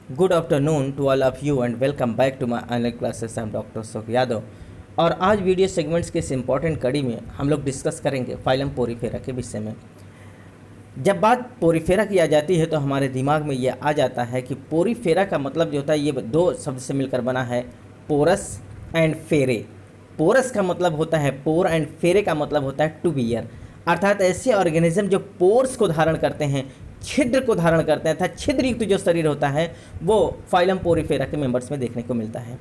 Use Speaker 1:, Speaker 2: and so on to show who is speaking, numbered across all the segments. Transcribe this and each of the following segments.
Speaker 1: Good afternoon to all of you and welcome back to my online classes. I am doctor Ashok Yadav और आज video segments के इस important कड़ी में हम लोग डिस्कस करेंगे फाइलम पोरीफेरा के विषय में। जब बात पोरीफेरा की आ जाती है तो हमारे दिमाग में ये आ जाता है कि पोरीफेरा का मतलब जो होता है ये दो शब्द से मिलकर बना है, पोरस एंड फेरे। पोरस का मतलब होता है पोर एंड फेरे का मतलब होता है टू बियर, अर्थात ऐसे ऑर्गेनिज्म जो पोर्स को धारण करते हैं, छिद्र को धारण करते हैं, अर्थात छिद्र युक्त जो शरीर होता है वो फाइलम पोरीफेरा के मेंबर्स में देखने को मिलता है।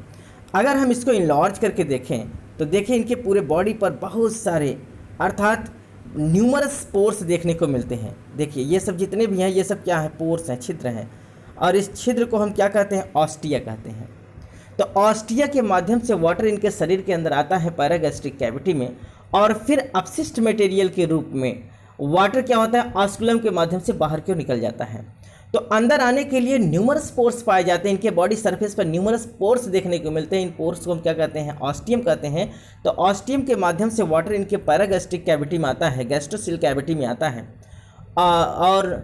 Speaker 1: अगर हम इसको इनलार्ज करके देखें तो देखिए इनके पूरे बॉडी पर बहुत सारे अर्थात न्यूमरस पोर्स देखने को मिलते हैं। देखिए ये सब जितने भी हैं ये सब क्या है, पोर्स हैं, छिद्र हैं। और इस छिद्र को हम क्या कहते हैं, ऑस्टिया कहते हैं। तो ऑस्टिया के माध्यम से वाटर इनके शरीर के अंदर आता है पैरागैस्ट्रिक कैविटी में और फिर अपशिष्ट मटेरियल के रूप में वाटर क्या होता है, ऑस्कुलम के माध्यम से बाहर क्यों निकल जाता है। तो अंदर आने के लिए न्यूमरस पोर्स पाए जाते हैं, इनके बॉडी सरफेस पर न्यूमरस पोर्स देखने को मिलते हैं। इन पोर्स को हम क्या कहते हैं, ऑस्टियम कहते हैं। तो ऑस्टियम के माध्यम से वाटर इनके पैरागैस्ट्रिक कैविटी में आता है, गैस्ट्रोसिल कैविटी में आता है और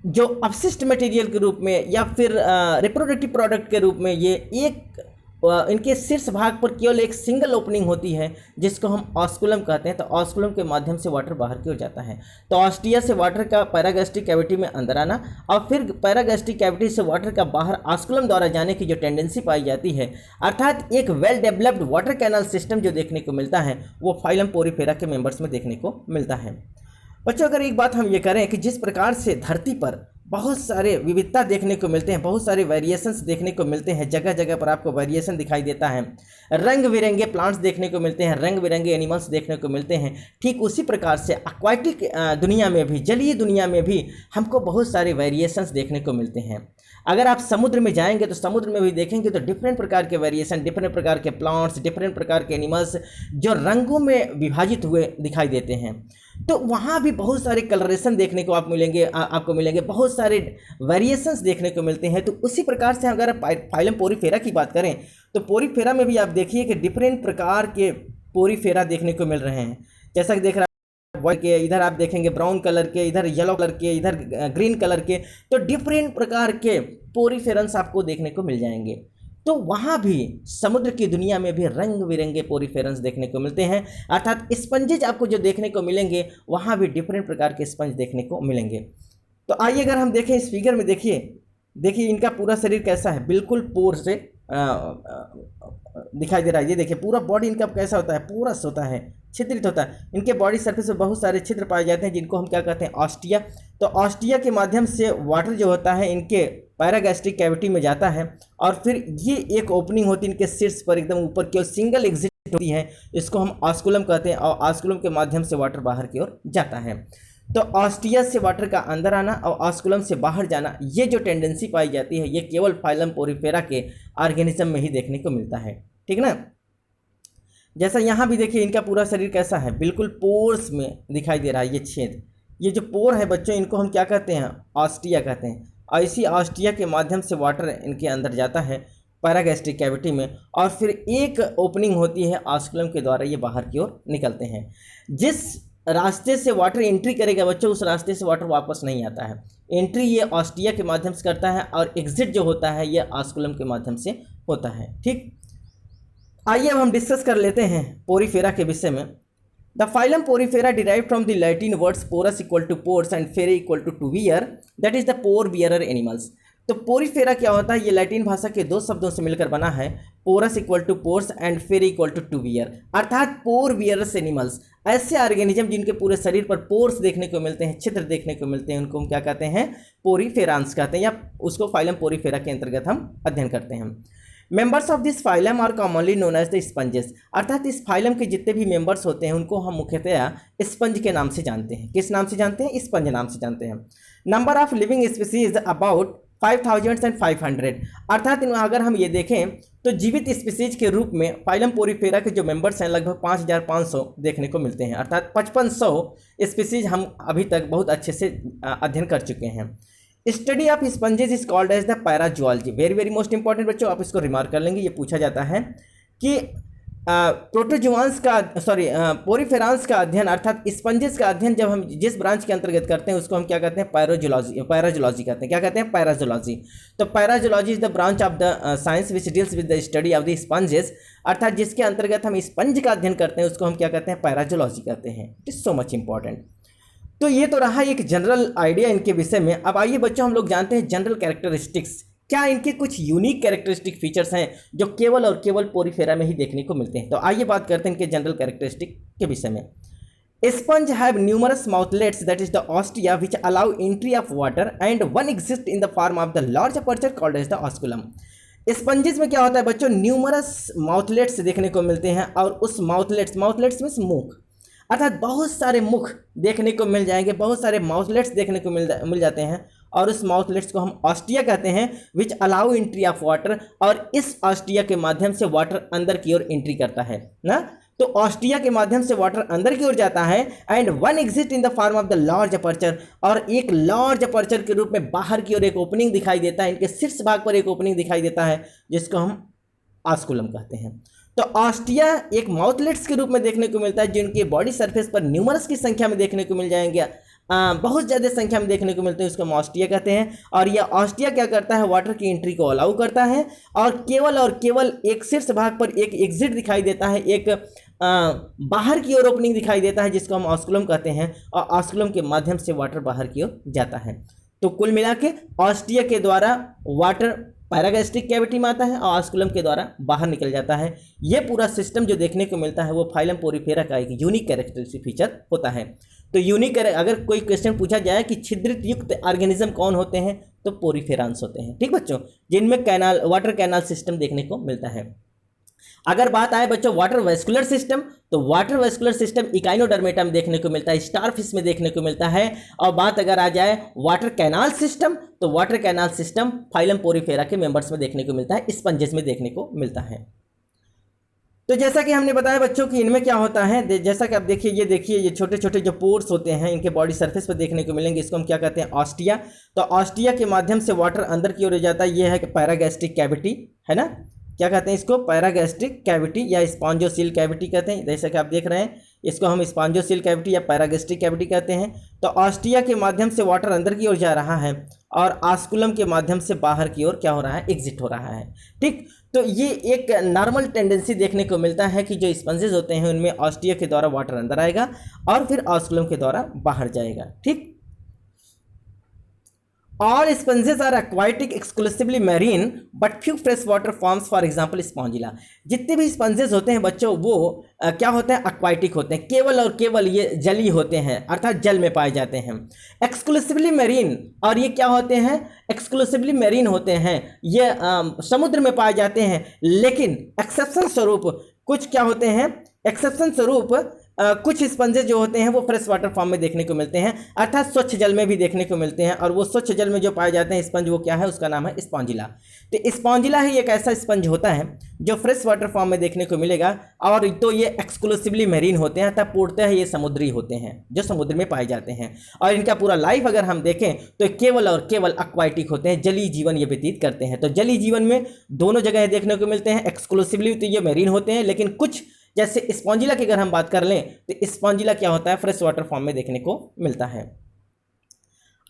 Speaker 1: जो अपशिष्ट मटेरियल के रूप में या फिर रिप्रोडक्टिव प्रोडक्ट के रूप में ये एक इनके शीर्ष भाग पर केवल एक सिंगल ओपनिंग होती है जिसको हम ऑस्कुलम कहते हैं। तो ऑस्कुलम के माध्यम से वाटर बाहर की ओर जाता है। तो ऑस्टिया से वाटर का पैरागैस्ट्रिक कैविटी में अंदर आना और फिर पैरागैस्ट्रिक कैविटी से वाटर का बाहर ऑस्कुलम द्वारा जाने की जो टेंडेंसी पाई जाती है, अर्थात एक well developed water canal system जो देखने को मिलता है वो फाइलम पोरीफेरा के मेंबर्स में देखने को मिलता है। बच्चों अगर एक बात हम ये करें कि जिस प्रकार से धरती पर बहुत सारे विविधता देखने को मिलते हैं, बहुत सारे वेरिएशंस देखने को मिलते हैं, जगह जगह पर आपको वेरिएशन दिखाई देता है, रंग बिरंगे प्लांट्स देखने को मिलते हैं, रंग बिरंगे एनिमल्स देखने को मिलते हैं, ठीक उसी प्रकार से एक्वाटिक दुनिया में भी, जलीय दुनिया में भी हमको बहुत सारे वेरिएशंस देखने को मिलते हैं। अगर आप समुद्र में जाएंगे तो समुद्र में भी देखेंगे तो डिफरेंट प्रकार के वेरिएशन, डिफरेंट प्रकार के प्लांट्स, डिफरेंट प्रकार के एनिमल्स जो रंगों में विभाजित हुए दिखाई देते हैं। तो वहाँ भी बहुत सारे कलरेशन देखने को आपको मिलेंगे, बहुत सारे वेरिएशंस देखने को मिलते हैं। तो उसी प्रकार से अगर फाइलम पोरीफेरा की बात करें तो पोरीफेरा में भी आप देखिए कि डिफरेंट प्रकार के पोरीफेरा देखने को मिल रहे हैं। जैसा कि देख रहा व्हाइट के, इधर आप देखेंगे ब्राउन कलर के, इधर येलो कलर के, इधर ग्रीन कलर के, तो डिफरेंट प्रकार के पोरीफेरन्स आपको देखने को मिल जाएंगे। तो वहाँ भी समुद्र की दुनिया में भी रंग बिरंगे पोरीफेरन्स देखने को मिलते हैं, अर्थात स्पंजेज आपको जो देखने को मिलेंगे वहाँ भी डिफरेंट प्रकार के स्पंज देखने को मिलेंगे। तो आइए अगर हम देखें इस फिगर में, देखिए इनका पूरा शरीर कैसा है, बिल्कुल पोर से दिखाई दे रहा है। ये देखिए पूरा बॉडी इनका कैसा होता है, पोरस होता है, छिद्रित होता है। इनके बॉडी सरफेस पर बहुत सारे छिद्र पाए जाते हैं जिनको हम क्या कहते हैं, ऑस्टिया। तो ऑस्टिया के माध्यम से वाटर जो होता है इनके पैरागैस्ट्रिक कैविटी में जाता है और फिर ये एक ओपनिंग होती है इनके शीर्ष पर, एकदम ऊपर की ओर सिंगल एग्जिट होती है, इसको हम ऑस्कुलम कहते हैं और ऑस्कुलम के माध्यम से वाटर बाहर की ओर जाता है। तो ऑस्टिया से वाटर का अंदर आना और ऑस्कुलम से बाहर जाना, ये जो टेंडेंसी पाई जाती है ये केवल फाइलम पोरीफेरा के ऑर्गेनिज्म में ही देखने को मिलता है, ठीक ना। जैसा यहाँ भी देखिए इनका पूरा शरीर कैसा है, बिल्कुल पोर्स में दिखाई दे रहा है। ये छेद, ये जो पोर है बच्चों, इनको हम क्या कहते हैं, ऑस्टिया कहते हैं। और इसी ऑस्टिया के माध्यम से वाटर इनके अंदर जाता है पैरागैस्ट्रिक कैविटी में और फिर एक ओपनिंग होती है ऑस्कुलम के द्वारा, ये बाहर की ओर निकलते हैं। जिस रास्ते से वाटर एंट्री करेगा बच्चों, उस रास्ते से वाटर वापस नहीं आता है। एंट्री ये ऑस्टिया के माध्यम से करता है और एग्जिट जो होता है ये ऑस्कुलम के माध्यम से होता है, ठीक। आइए अब हम डिस्कस कर लेते हैं पोरीफेरा के विषय में। The phylum Porifera derived from the Latin words porus equal to pores and फेरे equal to bear, that is the pore bearer animals. तो पोरीफेरा क्या होता है, ये लैटिन भाषा के दो शब्दों से मिलकर बना है, porous equal to pores and फेरे इक्वल टू बियर, अर्थात पोर बियरस एनिमल्स। ऐसे ऑर्गेनिज्म जिनके पूरे शरीर पर पोर्स देखने को मिलते हैं, छिद्र देखने को मिलते हैं, उनको हम क्या कहते हैं, पोरीफेरांस कहते हैं, या उसको फाइलम पोरीफेरा के अंतर्गत हम अध्ययन करते हैं। Members of this phylum are commonly known as the sponges, अर्थात इस फाइलम के जितने भी मेंबर्स होते हैं उनको हम मुख्यतया स्पंज के नाम से जानते हैं। किस नाम से जानते हैं, स्पंज नाम से जानते हैं। Number of living species about 5500, अर्थात अगर हम ये देखें तो जीवित स्पीसीज के रूप में फाइलम पोरीफेरा के जो मेंबर्स हैं लगभग 5500 देखने को मिलते हैं, अर्थात 5500 स्पीसीज हम अभी तक बहुत अच्छे से अध्ययन कर चुके हैं। Study of sponges is called as the parazoology, very very most important बच्चों, आप इसको रिमार्क कर लेंगे, ये पूछा जाता है कि प्रोटोजुआंस का पोरीफेरांस का अध्ययन अर्थात स्पंजेस का अध्ययन जब हम जिस ब्रांच के अंतर्गत करते हैं उसको हम क्या कहते हैं, पैराजोलॉजी कहते हैं। क्या कहते हैं? पैराजोलॉजी। तो parazoology is the branch of the science which deals with the study of the sponges, अर्थात जिसके अंतर्गत हम स्पंज का अध्ययन करते हैं उसको हम क्या कहते हैं, पैराजोलॉजी कहते हैं। It is so much important. तो ये तो रहा एक जनरल आइडिया इनके विषय में। अब आइए बच्चों हम लोग जानते हैं जनरल कैरेक्टरिस्टिक्स, क्या इनके कुछ यूनिक कैरेक्टरिस्टिक फीचर्स हैं जो केवल और केवल पोरीफेरा में ही देखने को मिलते हैं। तो आइए बात करते हैं इनके जनरल कैरेक्टरिस्टिक के विषय में। Sponge have numerous mouthlets that is the ostia which allow entry of water and one exist in the form of the large aperture called as the osculum. Sponges में क्या होता है बच्चों, न्यूमरस माउथलेट्स देखने को मिलते हैं और उस माउथलेट्स मीन्स मुख, अर्थात बहुत सारे मुख देखने को मिल जाएंगे, बहुत सारे माउथलेट्स देखने को मिल जाते हैं और उस माउथलेट्स को हम ऑस्टिया कहते हैं विच अलाउ एंट्री ऑफ वाटर, और इस ऑस्टिया के माध्यम से वाटर अंदर की ओर एंट्री करता है ना। तो ऑस्टिया के माध्यम से वाटर अंदर की ओर जाता है and one exist in the form of the large aperture, और एक लार्ज अपर्चर के रूप में बाहर की ओर एक ओपनिंग दिखाई देता है, इनके शीर्ष भाग पर एक ओपनिंग दिखाई देता है जिसको हम ऑस्कुलम कहते हैं। तो ऑस्टिया एक माउथलेट्स के रूप में देखने को मिलता है जो इनके बॉडी सरफेस पर न्यूमरस की संख्या में देखने को मिल जाएंगे, बहुत ज़्यादा संख्या में देखने को मिलते हैं, उसको हम ऑस्टिया कहते हैं। और यह ऑस्टिया क्या करता है, वाटर की एंट्री को अलाउ करता है और केवल एक शीर्ष भाग पर एक एग्जिट दिखाई देता है, एक बाहर की ओर ओपनिंग दिखाई देता है जिसको हम ऑस्कुलम कहते हैं, और ऑस्कुलम के माध्यम से वाटर बाहर की ओर जाता है। तो कुल मिला के ऑस्टिया के द्वारा वाटर पैरागैस्ट्रिक कैविटी में आता है और ऑस्कुलम के द्वारा बाहर निकल जाता है। ये पूरा सिस्टम जो देखने को मिलता है वो फाइलम पोरीफेरा का एक यूनिक कैरेक्टरिस्टिक फीचर होता है। तो यूनिक, अगर कोई क्वेश्चन पूछा जाए कि छिद्रित युक्त ऑर्गेनिज्म कौन होते हैं तो पोरीफेरांस होते हैं, ठीक बच्चों, जिनमें वाटर कैनाल सिस्टम देखने को मिलता है। अगर बात आए बच्चों वाटर वेस्कुलर सिस्टम, तो वाटर वेस्कुलर सिस्टम इकाइनोडर्मेटा में देखने को मिलता है, स्टारफिश में देखने को मिलता है। और बात अगर आ जाए वाटर कैनाल सिस्टम, तो water canal system phylum Porifera के मेंबर्स में देखने को मिलता है, स्पंजेस में देखने को मिलता है। तो जैसा कि हमने बताया बच्चों कि इनमें क्या होता है, जैसा कि आप देखिए ये छोटे छोटे जो पोर्स होते हैं इनके बॉडी सरफेस पर देखने को मिलेंगे, इसको हम क्या कहते हैं, ऑस्टिया। तो ऑस्टिया के माध्यम से वाटर अंदर की ओर जाता है, ये है पैरागैस्ट्रिक कैविटी, है ना, क्या कहते हैं इसको, पैरागैस्ट्रिक कैविटी या स्पॉन्जोसील कैविटी कहते हैं। जैसा कि आप देख रहे हैं इसको हम स्पॉन्जोसील कैविटी या पैरागैस्ट्रिक कैविटी कहते हैं। तो ऑस्टिया के माध्यम से वाटर अंदर की ओर जा रहा है और ऑस्कुलम के माध्यम से बाहर की ओर क्या हो रहा है, एग्जिट हो रहा है, ठीक। तो ये एक नॉर्मल टेंडेंसी देखने को मिलता है कि जो स्पंजेस होते हैं उनमें ऑस्टिया के द्वारा वाटर अंदर आएगा और फिर ऑस्कुलम के द्वारा बाहर जाएगा, ठीक। All sponges are aquatic, exclusively marine, but few freshwater forms, for example spongilla। जितने भी स्पंजेस होते हैं बच्चों वो क्या होते हैं, एक्वाटिक होते हैं, केवल और केवल ये जली होते हैं, अर्थात जल में पाए जाते हैं। एक्सक्लूसिवली मेरीन, और ये क्या होते हैं, एक्सक्लूसिवली मेरीन होते हैं, ये समुद्र में पाए जाते हैं। लेकिन एक्सेप्शन स्वरूप कुछ क्या होते हैं, एक्सेप्शन स्वरूप कुछ स्पंजेस जो होते हैं वो फ्रेश वाटर फॉर्म में देखने को मिलते हैं, अर्थात स्वच्छ जल में भी देखने को मिलते हैं। और वो स्वच्छ जल में जो पाए जाते हैं स्पंज वो क्या है, उसका नाम है स्पॉन्जिला। तो स्पॉन्जिला ही एक ऐसा स्पंज होता है जो फ्रेश वाटर फॉर्म में देखने को मिलेगा, और तो ये एक्सक्लूसिवली मेरीन होते हैं, अर्थात पूर्णतः ये समुद्री होते हैं, जो समुद्र में पाए जाते हैं। और इनका पूरा लाइफ अगर हम देखें तो केवल और केवल एक्वाटिक होते हैं, जलीय जीवन ये व्यतीत करते हैं। तो जलीय जीवन में दोनों जगह देखने को मिलते हैं, एक्सक्लूसिवली तो ये मेरीन होते हैं, लेकिन कुछ जैसे स्पॉन्जिला की अगर हम बात कर लें तो स्पॉन्जिला क्या होता है, फ्रेश वाटर फॉर्म में देखने को मिलता है।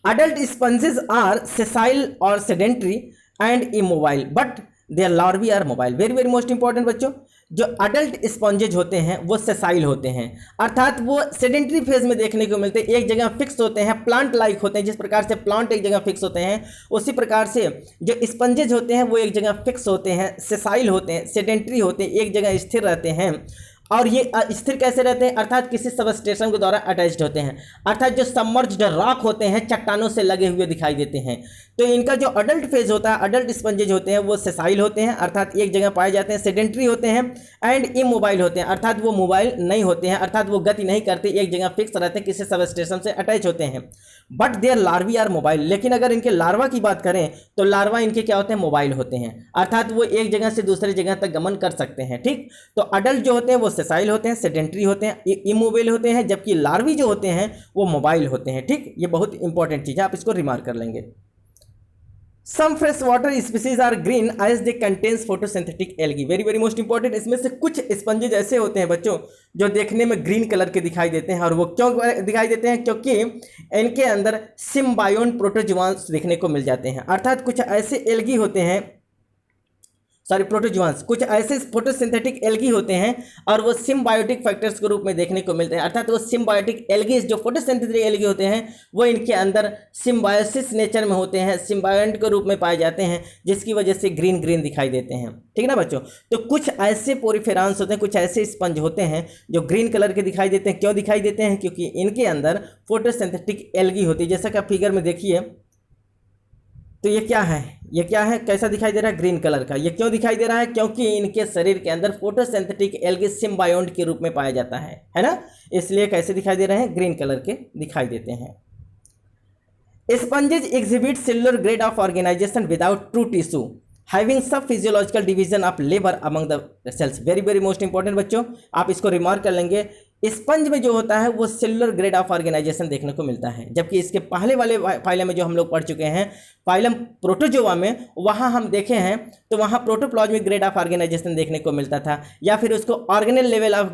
Speaker 1: अडल्ट स्पंजेस आर सेसाइल और sedentary and immobile but their larvae are mobile. Very very most important बच्चों, जो अडल्ट स्पंजेज होते हैं वो सेसाइल होते हैं, अर्थात वो सेडेंट्री फेज में देखने को मिलते हैं, एक जगह फिक्स होते हैं, प्लांट लाइक होते हैं। जिस प्रकार से प्लांट एक जगह फिक्स होते हैं उसी प्रकार से जो स्पंजेज होते हैं वो एक जगह फिक्स होते हैं, सेसाइल होते हैं, सेडेंट्री होते हैं, एक जगह स्थिर रहते हैं। और ये स्थिर कैसे रहते हैं, अर्थात किसी सबस्टेशन के द्वारा अटैच्ड होते हैं, अर्थात जो सबमर्ज्ड रॉक होते हैं चट्टानों से लगे हुए दिखाई देते हैं। तो इनका जो अडल्ट फेज होता है, अडल्ट स्पंजेज होते हैं वो सेसाइल होते हैं, अर्थात एक जगह पाए जाते हैं, सेडेंट्री होते हैं एंड इमोबाइल होते हैं, अर्थात वो मोबाइल नहीं होते हैं, अर्थात वो गति नहीं करते, एक जगह फिक्स रहते हैं, किसी सबस्टेशन से अटैच होते हैं। But their larvae are mobile, लेकिन अगर इनके लार्वा की बात करें तो लार्वा इनके क्या होते हैं, मोबाइल होते हैं, अर्थात वो एक जगह से दूसरी जगह तक गमन कर सकते हैं, ठीक। तो अडल्ट जो होते हैं वो सेसाइल होते हैं, सेडेंट्री होते हैं, इमोबाइल होते हैं, जबकि लार्वी जो होते हैं वो मोबाइल होते हैं, ठीक। ये बहुत इंपॉर्टेंट चीज़ है, आप इसको रिमार्क कर लेंगे। Some fresh water species are green as they contains photosynthetic algae. Very very most important, इसमें से कुछ स्पंजेज ऐसे होते हैं बच्चों जो देखने में ग्रीन कलर के दिखाई देते हैं। और वो क्यों दिखाई देते हैं? क्योंकि इनके अंदर सिम्बायोन प्रोटोजोआंस देखने को मिल जाते हैं। अर्थात कुछ ऐसे एल्गी होते हैं, सॉरी प्रोटोजोआंस, कुछ ऐसे फोटोसिंथेटिक एल्गी होते हैं और वो सिम्बायोटिक फैक्टर्स के रूप में देखने को मिलते हैं। अर्थात वो सिम्बायोटिक एल्गी जो फोटोसिंथेटिक एल्गी होते हैं वो इनके अंदर सिम्बायोसिस नेचर में होते हैं, सिम्बायोंट के रूप में पाए जाते हैं, जिसकी वजह से ग्रीन ग्रीन दिखाई देते हैं। ठीक है ना बच्चों? तो कुछ ऐसे पोरिफेरान्स होते हैं, कुछ ऐसे स्पंज होते हैं जो ग्रीन कलर के दिखाई देते हैं। क्यों दिखाई देते हैं? क्योंकि इनके अंदर फोटोसिंथेटिक एल्गी होती है। जैसा कि आप फिगर में देखिए, तो ये क्या है, ये क्या है, कैसा दिखाई दे रहा है? ग्रीन कलर का। ये क्यों दिखाई दे रहा है? क्योंकि इनके शरीर के अंदर फोटोसिंथेटिक एल्गी सिम्बायोंट के रूप में पाया जाता है ना? इसलिए कैसे दिखाई दे रहे हैं? ग्रीन कलर के दिखाई देते हैं। Sponges exhibit cellular grade of organization without true tissue having sub physiological division of labour among the cells. Very very most important बच्चों, आप इसको रिमार्क कर लेंगे। स्पंज में जो होता है वो सेलुलर ग्रेड ऑफ ऑर्गेनाइजेशन देखने को मिलता है, जबकि इसके पहले वाले फाइलम में जो हम लोग पढ़ चुके हैं, फाइलम प्रोटोजोआ में, वहाँ हम देखे हैं तो वहाँ प्रोटोप्लाज्मिक ग्रेड ऑफ ऑर्गेनाइजेशन देखने को मिलता था, या फिर उसको organelle level of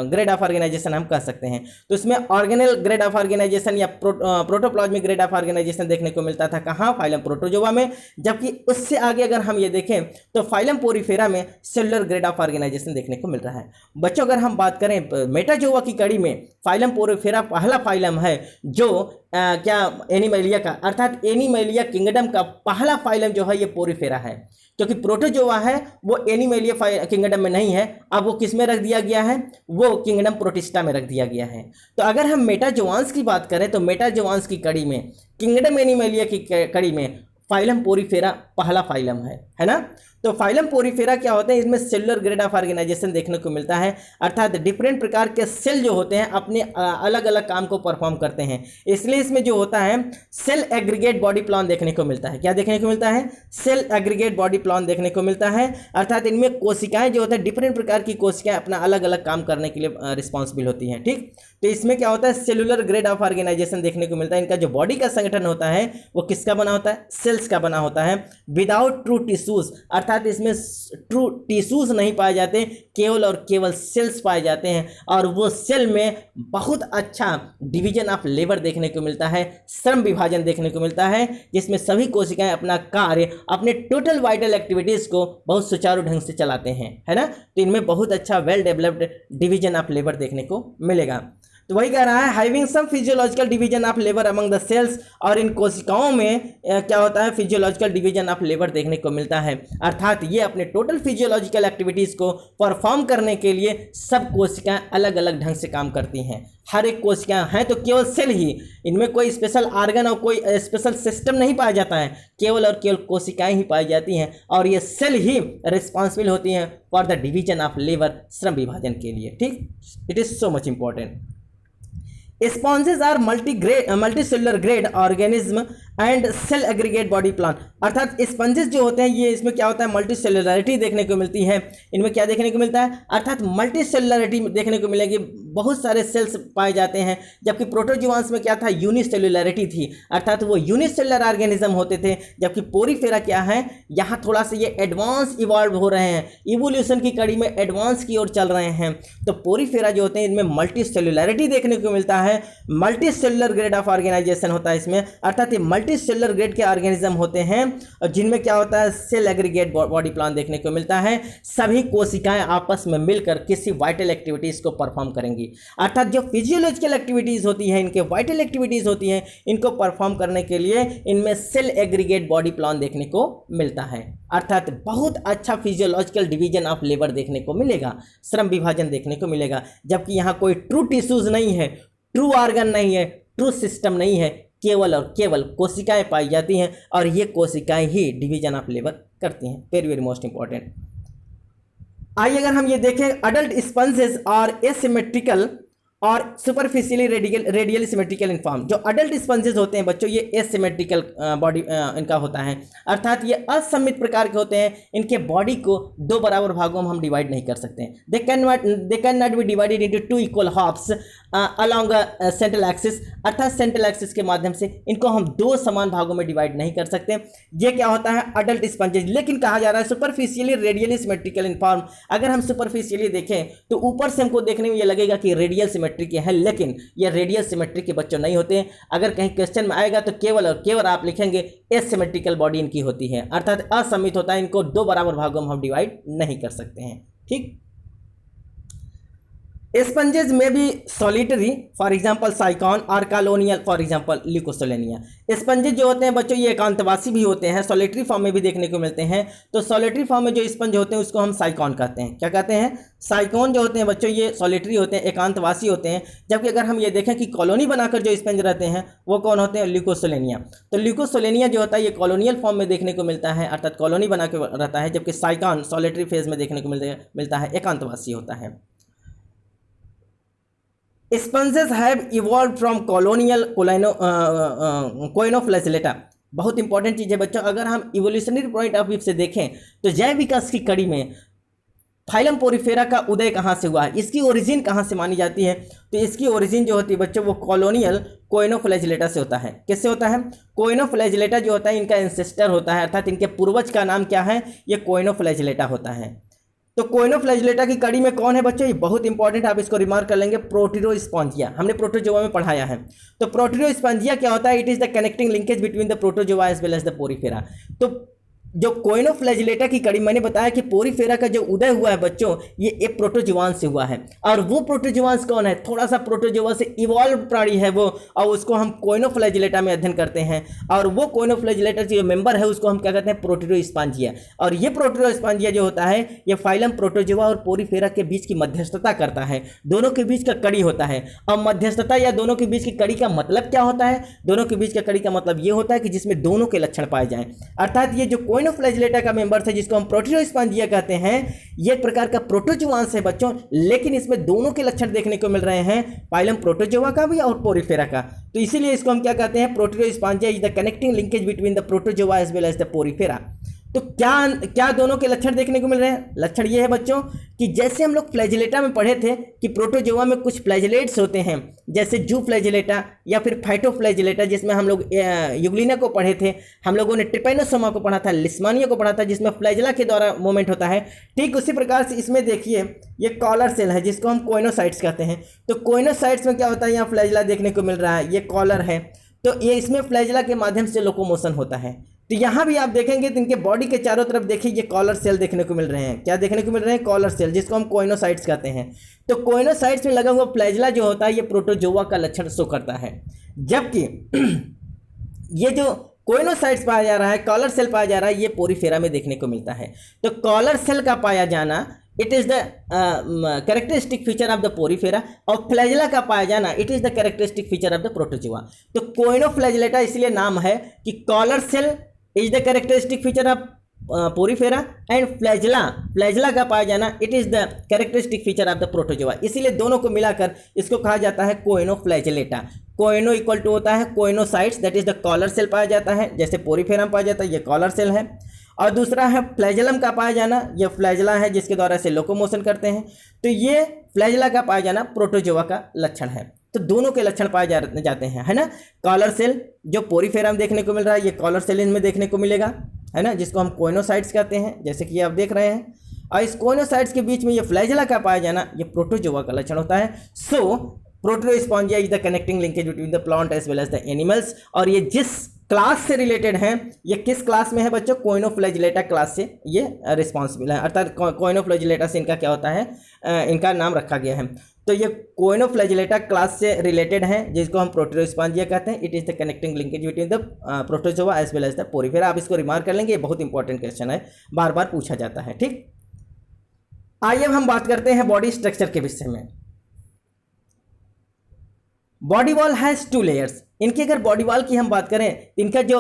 Speaker 1: grade of organisation हम कह सकते हैं। तो इसमें ऑर्गेनल ग्रेड ऑफ ऑर्गेनाइजेशन या प्रोटोप्लाज्मिक ग्रेड ऑफ ऑर्गेनाइजेशन देखने को मिलता था। कहाँ? फाइलम प्रोटोजोआ में। जबकि उससे आगे अगर हम ये देखें तो फाइलम पोरीफेरा में सेलुलर ग्रेड ऑफ ऑर्गेनाइजेशन देखने को मिल रहा है। बच्चों अगर हम बात करें मेटाजोआ की कड़ी में, फाइलम पोरीफेरा पहला फाइलम है जो क्या एनिमैलिया का, अर्थात एनिमैलिया किंगडम का पहला फाइलम जो है ये पोरीफेरा है। क्योंकि प्रोटोजोआ है वो एनिमैलिया किंगडम में नहीं है, अब वो किस में रख दिया गया है? वो किंगडम प्रोटिस्टा में रख दिया गया है। तो अगर हम मेटाजोआंस की बात करें तो मेटाजोआंस की कड़ी में, किंगडम एनिमैलिया की कड़ी में फाइलम पोरीफेरा पहला फाइलम है ना? तो फाइलम पोरीफेरा क्या होते हैं? इसमें सेलुलर ग्रेड ऑफ ऑर्गेनाइजेशन देखने को मिलता है। अर्थात डिफरेंट प्रकार के सेल जो होते हैं अपने अलग अलग काम को परफॉर्म करते हैं, इसलिए इसमें जो होता है सेल एग्रीगेट बॉडी प्लान देखने को मिलता है। क्या देखने को मिलता है? सेल एग्रीगेट बॉडी प्लान देखने को मिलता है। अर्थात इनमें कोशिकाएं जो होते हैं, डिफरेंट प्रकार की कोशिकाएं अपना अलग अलग काम करने के लिए रिस्पॉन्सिबल होती हैं। ठीक, तो इसमें क्या होता है? सेलुलर ग्रेड ऑफ ऑर्गेनाइजेशन देखने को मिलता है। इनका जो बॉडी का संगठन होता है वो किसका बना होता है? सेल्स का बना होता है, विदाउट ट्रू टिश्यूज। अर्थात इसमें ट्रू टिश्यूज नहीं पाए जाते, केवल और केवल सेल्स पाए जाते हैं। और वो सेल में बहुत अच्छा डिवीजन ऑफ लेबर देखने को मिलता है, श्रम विभाजन देखने को मिलता है, जिसमें सभी कोशिकाएं अपना कार्य, अपने टोटल वाइटल एक्टिविटीज को बहुत सुचारू ढंग से चलाते हैं, है ना? तो इनमें बहुत अच्छा well developed division of labour देखने को मिलेगा। तो वही कह रहा है having some physiological division of labour among the cells, और इन कोशिकाओं में क्या होता है? फिजियोलॉजिकल डिवीजन ऑफ लेबर देखने को मिलता है। अर्थात ये अपने टोटल फिजियोलॉजिकल एक्टिविटीज़ को परफॉर्म करने के लिए सब कोशिकाएं अलग अलग ढंग से काम करती हैं। हर एक कोशिकाएं हैं तो केवल सेल ही, इनमें कोई स्पेशल ऑर्गन और कोई स्पेशल सिस्टम नहीं पाया जाता है, केवल और केवल कोशिकाएं ही पाई जाती हैं, और ये सेल ही रिस्पॉन्सिबल होती हैं for the division of labour, श्रम विभाजन के लिए। ठीक, it is so much important. Sponges are multicellular grade organism and cell aggregate body plan. अर्थात स्पंजेस जो होते हैं ये, इसमें क्या होता है? मल्टी सेलुलरिटी देखने को मिलती है। इनमें क्या देखने को मिलता है? अर्थात मल्टी सेलुलरिटी देखने को मिलेगी, बहुत सारे सेल्स पाए जाते हैं। जबकि प्रोटोजोआंस में क्या था? यूनिसेलुलरिटी थी, अर्थात वो यूनिसेलुलर ऑर्गेनिज्म होते थे। जबकि पोरीफेरा क्या है? यहाँ थोड़ा सा ये एडवांस इवॉल्व हो रहे हैं, इवोल्यूशन की कड़ी में एडवांस की ओर चल रहे हैं। तो पोरीफेरा जो होते हैं इनमें मल्टी सेलुलरिटी देखने को मिलता है, multicellular grade of organisation होता है इसमें। अर्थात ये मल्टी सेलुलर ग्रेड के ऑर्गेनिज्म होते हैं जिनमें क्या होता है? सेल एग्रीगेट बॉडी प्लान देखने को मिलता है। सभी कोशिकाएं आपस में मिलकर किसी वाइटल एक्टिविटीज को परफॉर्म करेंगी। अर्थात जो फिजियोलॉजिकल एक्टिविटीज होती है, इनके वाइटल एक्टिविटीज होती हैं, इनको परफॉर्म करने के लिए इनमें सेल एग्रीगेट बॉडी प्लान देखने को मिलता है। अर्थात बहुत अच्छा फिजियोलॉजिकल डिवीजन ऑफ लेबर देखने को मिलेगा, श्रम विभाजन देखने को मिलेगा। जबकि यहाँ कोई ट्रू टिश्यूज नहीं है, ट्रू ऑर्गन नहीं है, ट्रू सिस्टम नहीं है, केवल और केवल कोशिकाएं पाई जाती हैं, और ये कोशिकाएं ही डिवीजन ऑफ लेबर करती हैं। Very very most important. आइए अगर हम ये देखें, अडल्ट स्पंजेस आर एसिमेट्रिकल और superficially radial symmetrical in form. जो अडल्ट स्पंजेस होते हैं बच्चों ये एसिमेट्रिकल बॉडी इनका होता है, अर्थात ये असममित प्रकार के होते हैं। इनके बॉडी को दो बराबर भागों में हम डिवाइड नहीं कर सकते हैं। They can not be divided into two equal halves along central axis, अर्थात सेंट्रल एक्सिस के माध्यम से इनको हम दो समान भागों में डिवाइड नहीं कर सकते। ये क्या होता है अडल्ट स्पंजेस। लेकिन कहा जा रहा है superficially radially symmetrical in form. अगर हम सुपरफिशियली देखें तो ऊपर से हमको देखने में ये लगेगा कि रेडियल सिमेट्री के हैं, लेकिन ये रेडियल सिमेट्री के बच्चों नहीं होते हैं। अगर कहीं क्वेश्चन में आएगा तो केवल और केवल आप लिखेंगे एसिमेट्रिकल बॉडी इनकी होती है, अर्थात असममित होता है। इनको दो बराबर भागों में हम डिवाइड नहीं कर सकते हैं। ठीक, स्पंजेस में भी सॉलिटरी फॉर एग्जांपल साइकॉन और colonial for example Leucosolenia. Sponges जो होते हैं बच्चों ये एकांतवासी भी होते हैं, सॉलिटरी फॉर्म में भी देखने को मिलते हैं। तो सॉलिटरी फॉर्म में जो स्पंज होते हैं उसको हम साइकॉन कहते हैं। क्या कहते हैं? साइकॉन जो होते हैं बच्चों ये सॉलिटरी होते हैं, एकांतवासी होते हैं। जबकि अगर हम ये देखें कि कॉलोनी बनाकर जो स्पंज रहते हैं वो कौन होते हैं? ल्यूकोसोलेनिया। तो ल्यूकोसोलेनिया जो होता है ये कॉलोनियल फॉर्म में देखने को मिलता है, अर्थात कॉलोनी बना के रहता है। जबकि साइकॉन सॉलिटरी फेज में देखने को मिलता है, एकांतवासी होता है। Sponges have evolved from colonial कोइनोफ्लैजिलेटा। बहुत इंपॉर्टेंट चीज़ है बच्चों। अगर हम इवोल्यूशनरी पॉइंट ऑफ व्यू से देखें तो जैव विकास की कड़ी में फाइलम पोरीफेरा का उदय कहाँ से हुआ है, इसकी ओरिजिन कहाँ से मानी जाती है? तो इसकी ओरिजिन जो होती है बच्चों वो कॉलोनियल कोइनोफ्लैजिलेटा से होता है। किससे होता है? कोइनोफ्लैजिलेटा जो होता है इनका एंसेस्टर होता है, अर्थात इनके पूर्वज का नाम क्या है? ये कोइनोफ्लैजिलेटा होता है। तो कोइनोफ्लैजिलेटा की कड़ी में कौन है बच्चों? ये बहुत इंपॉर्टेंट, आप इसको रिमार्क कर लेंगे, प्रोटीरोस्पॉन्जिया। हमने प्रोटोजोआ में पढ़ाया है। तो प्रोटीरोस्पॉन्जिया क्या होता है? It is the connecting linkage between the protozoa as well as the Porifera. तो जो कोइनोफ्लैजिलेटा की कड़ी मैंने बताया कि पोरीफेरा का जो उदय हुआ है बच्चों ये एक प्रोटोजोआन से हुआ है। और वो प्रोटोजोआंस कौन है? थोड़ा सा प्रोटोजोआ से इवॉल्व प्राणी है वो, और उसको हम कोइनोफ्लैजिलेटा में अध्ययन करते हैं। और वो कोइनोफ्लैजिलेटा जो मेंबर है उसको हम क्या कहते हैं? प्रोटीरोस्पॉन्जिया। और ये प्रोटीरोस्पॉन्जिया जो होता है ये फाइलम प्रोटोजोआ और पोरीफेरा के बीच की मध्यस्थता करता है, दोनों के बीच का कड़ी होता है। और मध्यस्थता या दोनों के बीच की कड़ी का मतलब क्या होता है? दोनों के बीच का कड़ी का मतलब ये होता है कि जिसमें दोनों के लक्षण पाए जाएं। अर्थात ये जो कोइनोफ्लैजिलेटा का मेंबर है जिसको हम प्रोटीरोस्पॉन्जिया कहते हैं, ये एक प्रकार का प्रोटोजोआंस है बच्चों, लेकिन इसमें दोनों के लक्षण देखने को मिल रहे हैं, फाइलम प्रोटोजोआ का भी और पोरीफेरा का। तो इसीलिए इसको हम क्या कहते हैं? Proterospongia is the connecting linkage between the protozoa as well as the Porifera. तो क्या दोनों के लक्षण देखने को मिल रहे हैं? लक्षण ये है बच्चों कि जैसे हम लोग फ्लैजिलेटा में पढ़े थे कि प्रोटोजोआ में कुछ फ्लैजिलेट्स होते हैं, जैसे जू फ्लैजिलेटा या फिर फाइटोफ्लैजिलेटा, जिसमें हम लोग यूग्लिना को पढ़े थे, हम लोगों ने ट्रिपैनोसोमा को पढ़ा था, लिस्मानिया को पढ़ा था जिसमें फ्लैजिला के द्वारा मूवमेंट होता है। ठीक उसी प्रकार से इसमें देखिए ये कॉलर सेल है जिसको हम कोइनोसाइट्स कहते हैं। तो कोइनोसाइट्स में क्या होता है? यहाँ फ्लैजिला देखने को मिल रहा है, ये कॉलर है। तो ये इसमें फ्लैजिला के माध्यम से लोकोमोशन होता है। तो यहाँ भी आप देखेंगे तो इनके बॉडी के चारों तरफ देखिए ये कॉलर सेल देखने को मिल रहे हैं। क्या देखने को मिल रहे हैं? कॉलर सेल, जिसको हम कोइनोसाइट्स कहते हैं। तो कोइनोसाइट्स में लगा हुआ फ्लैजिला जो होता है ये प्रोटोजोआ का लक्षण शो करता है। जबकि ये जो कोइनोसाइट्स पाया जा रहा है, कॉलर सेल पाया जा रहा है, ये पोरीफेरा में देखने को मिलता है। तो कॉलर सेल का पाया जाना it is the characteristic feature of the porifera, और फ्लैजिला का पाया जाना it is the characteristic feature of the protozoa. तो कोइनोफ्लैजिलेटा इसलिए नाम है कि collar cell is the characteristic feature of porifera and flagella का पाया जाना it is the characteristic feature of the protozoa. इसीलिए दोनों को मिलाकर इसको कहा जाता है कोइनोफ्लैजिलेटा। कोइनो इक्वल टू होता है choanocytes, that is the collar cell पाया जाता है, जैसे पोरीफेरा में पाया जाता है, ये कॉलर सेल है। और दूसरा है फ्लैजिलम का पाया जाना, ये फ्लैजिला है जिसके द्वारा से लोकोमोशन करते हैं। तो ये फ्लैजिला का पाया जाना प्रोटोजोआ का लक्षण है। तो दोनों के लक्षण पाए जाते हैं, है ना। कॉलर सेल जो पोरीफेरा में देखने को मिल रहा है ये कॉलर सेल इनमें देखने को मिलेगा, है ना, जिसको हम कोइनोसाइट्स कहते हैं, जैसे कि आप देख रहे हैं। और इस कोइनोसाइट्स के बीच में ये फ्लैजिला का पाया जाना ये प्रोटोजोआ का लक्षण होता है। So Protospongia is the connecting linkage between the plant as well as the animals. और ये जिस क्लास से रिलेटेड हैं, ये किस क्लास में है बच्चों? कोइनोफ्लैजिलेटा क्लास से ये रिस्पॉन्सिबल है, अर्थात कोइनोफ्लैजिलेटा से इनका क्या होता है? इनका नाम रखा गया है। तो ये कोइनोफ्लैजिलेटा क्लास से रिलेटेड है जिसको हम प्रोटोस्पॉन्जिया कहते हैं। It is the connecting linkage between the protozoa as well as the porifera. आप इसको रिमार्क कर लेंगे, ये बहुत इंपॉर्टेंट क्वेश्चन है, बार बार पूछा जाता है। ठीक, आइए अब हम बात करते हैं बॉडी स्ट्रक्चर के विषय में। Body wall has 2 layers. इनकी अगर बॉडी वॉल की हम बात करें तो इनका जो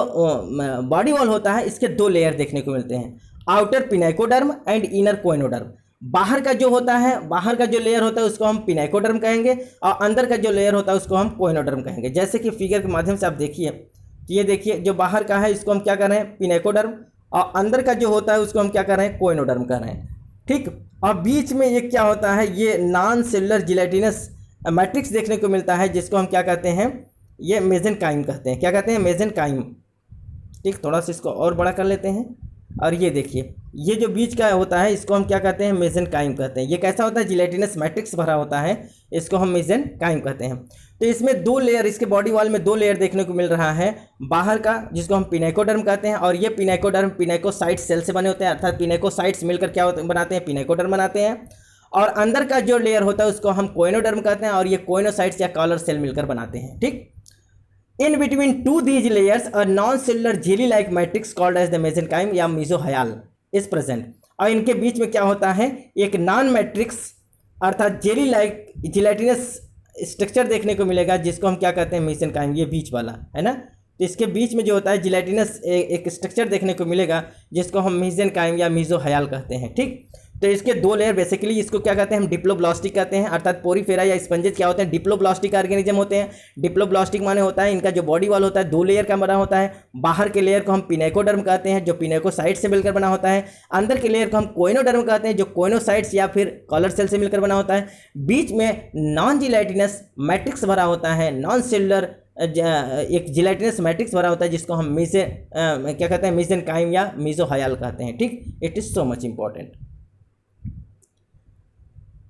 Speaker 1: बॉडी वॉल होता है इसके 2 लेयर देखने को मिलते हैं, आउटर पिनाइकोडर्म एंड इनर कोइनोडर्म। बाहर का जो होता है, बाहर का जो लेयर होता है उसको हम पिनाइकोडर्म कहेंगे और अंदर का जो लेयर होता है उसको हम कोइनोडर्म कहेंगे। जैसे कि फिगर के माध्यम से आप देखिए, तो ये देखिए जो बाहर का है इसको हम क्या कर रहे हैं, पिनाइकोडर्म, और अंदर का जो होता है उसको हम क्या कर रहे हैं, कोइनोडर्म कर रहे हैं। ठीक, और बीच में ये क्या होता है, ये नॉन सेलुलर जिलेटिनस मैट्रिक्स देखने को मिलता है, जिसको हम क्या कहते हैं, ये मेसेनकाइम कहते हैं। क्या कहते हैं, मेसेनकाइम। ठीक, थोड़ा सा इसको और बड़ा कर लेते हैं, और ये देखिए ये जो बीच का होता है इसको हम क्या कहते हैं, मेसेनकाइम कहते हैं। ये कैसा होता है, जिलेटिनस मैट्रिक्स भरा होता है, इसको हम मेसेनकाइम कहते हैं। तो इसमें दो लेयर, इसके बॉडी वॉल में दो लेयर देखने को मिल रहा है, बाहर का जिसको हम पिनाइकोडर्म कहते हैं, और ये पिनाइकोडर्म पिनाइकोसाइट सेल से बने होते हैं, अर्थात पिनाइकोसाइट्स मिलकर क्या बनाते हैं, पिनाइकोडर्म बनाते हैं। और अंदर का जो लेयर होता है उसको हम कोइनोडर्म कहते हैं, और ये कोइनोसाइट्स या कॉलर सेल मिलकर बनाते हैं। ठीक, In between two these layers, a non-cellular jelly-like matrix called as the mesenchyme या mesohyal is present। और इनके बीच में क्या होता है, एक नॉन मैट्रिक्स अर्थात जेली लाइक जिलेटिनस स्ट्रक्चर देखने को मिलेगा, जिसको हम क्या कहते हैं, मेसेनकाइम। ये बीच वाला है ना, तो इसके बीच में जो होता है जिलेटिनस एक स्ट्रक्चर देखने को मिलेगा, जिसको हम मेसेनकाइम या मेसोहायल कहते हैं। ठीक, तो इसके दो लेयर बेसिकली इसको क्या कहते हैं, हम डिप्लोब्लास्टिक कहते हैं, अर्थात पोरीफेरा या स्पंजेस क्या होते हैं, डिप्लोब्लास्टिक ऑर्गेनिज्म होते हैं। डिप्लोब्लास्टिक माने होता है इनका जो बॉडी वॉल होता है दो लेयर का बना होता है। बाहर के लेयर को हम पिनाइकोडर्म कहते हैं, जो पिनाइकोसाइट से मिलकर बना होता है। अंदर के लेयर को हम कोइनोडर्म कहते हैं, जो कोइनोसाइट्स या फिर कॉलर सेल से मिलकर बना होता है। बीच में नॉन जिलेटिनस मैट्रिक्स भरा होता है, नॉन सेलुलर एक जिलेटिनस मैट्रिक्स भरा होता है, जिसको हम क्या कहते हैं, मेसेनकाइम या मेसोहायल कहते हैं। ठीक, it is so much important.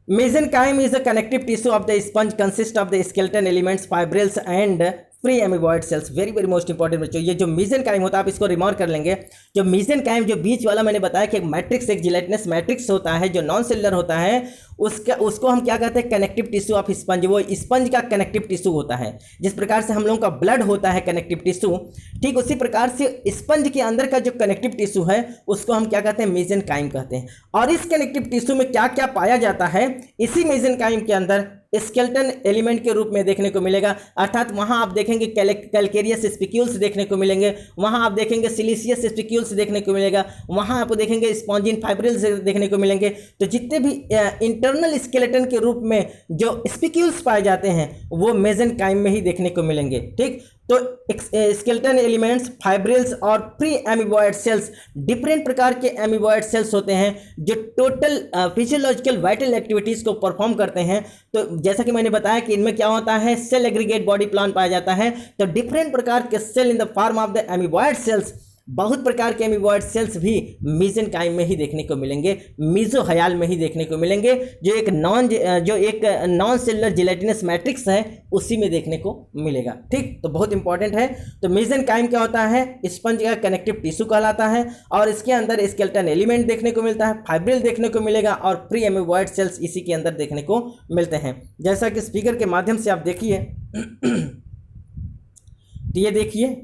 Speaker 1: Mesenchyme is a connective tissue of the sponge, consists of the skeleton elements, fibrils and free amoeboid cells. Very very most important बच्चों, ये जो मेसेनकाइम होता है आप इसको रिमार्क कर लेंगे। जो मेसेनकाइम जो बीच वाला मैंने बताया कि एक मैट्रिक्स, एक जिलेटिनस मैट्रिक्स होता है जो नॉन सेलुलर होता है, उसको हम क्या कहते हैं, कनेक्टिव टिश्यू ऑफ स्पंज। वो स्पंज का कनेक्टिव टिश्यू होता है। जिस प्रकार से हम लोगों का ब्लड होता है कनेक्टिव टिश्यू, ठीक उसी प्रकार से स्पंज के अंदर का जो कनेक्टिव टिश्यू है उसको हम क्या कहते हैं, मेसेनकाइम कहते हैं। और इस कनेक्टिव टिश्यू में क्या क्या पाया जाता है, इसी मेसेनकाइम के अंदर स्केलेटन एलिमेंट के रूप में देखने को मिलेगा। अर्थात वहां आप देखेंगे कैलकेरियस स्पिक्यूल्स देखने को मिलेंगे, वहां आप देखेंगे सिलिशियस स्पिक्यूल्स देखने को मिलेगा, वहां आप देखेंगे स्पॉन्जिन फाइब्रिल्स देखने को मिलेंगे। तो जितने भी इंटरनल स्केलेटन के रूप में जो स्पिक्यूल्स पाए जाते हैं वो मेसेनकाइम में ही देखने को मिलेंगे। ठीक, तो स्केलेटन एलिमेंट्स, फाइब्रिल्स और प्री एमीबॉयड सेल्स डिफरेंट प्रकार के एमीबॉयड सेल्स होते हैं जो टोटल फिजियोलॉजिकल वाइटल एक्टिविटीज़ को परफॉर्म करते हैं। तो जैसा कि मैंने बताया कि इनमें क्या होता है, सेल एग्रीगेट बॉडी प्लान पाया जाता है। तो डिफरेंट प्रकार के cell in the form of the amoeboid cells, बहुत प्रकार के एमीबॉयड सेल्स भी मेसेनकाइम में ही देखने को मिलेंगे, मेसोहायल में ही देखने को मिलेंगे। जो एक नॉन सेलुलर जिलेटिनस मैट्रिक्स है उसी में देखने को मिलेगा। ठीक, तो बहुत इंपॉर्टेंट है। तो मेसेनकाइम क्या होता है, स्पंज का कनेक्टिव टिश्यू कहलाता है, और इसके अंदर स्केलेटन एलिमेंट देखने को मिलता है, फाइब्रिल देखने को मिलेगा, और प्री एमीबॉयड सेल्स इसी के अंदर देखने को मिलते हैं। जैसा कि स्पीकर के माध्यम से आप देखिए, तो ये देखिए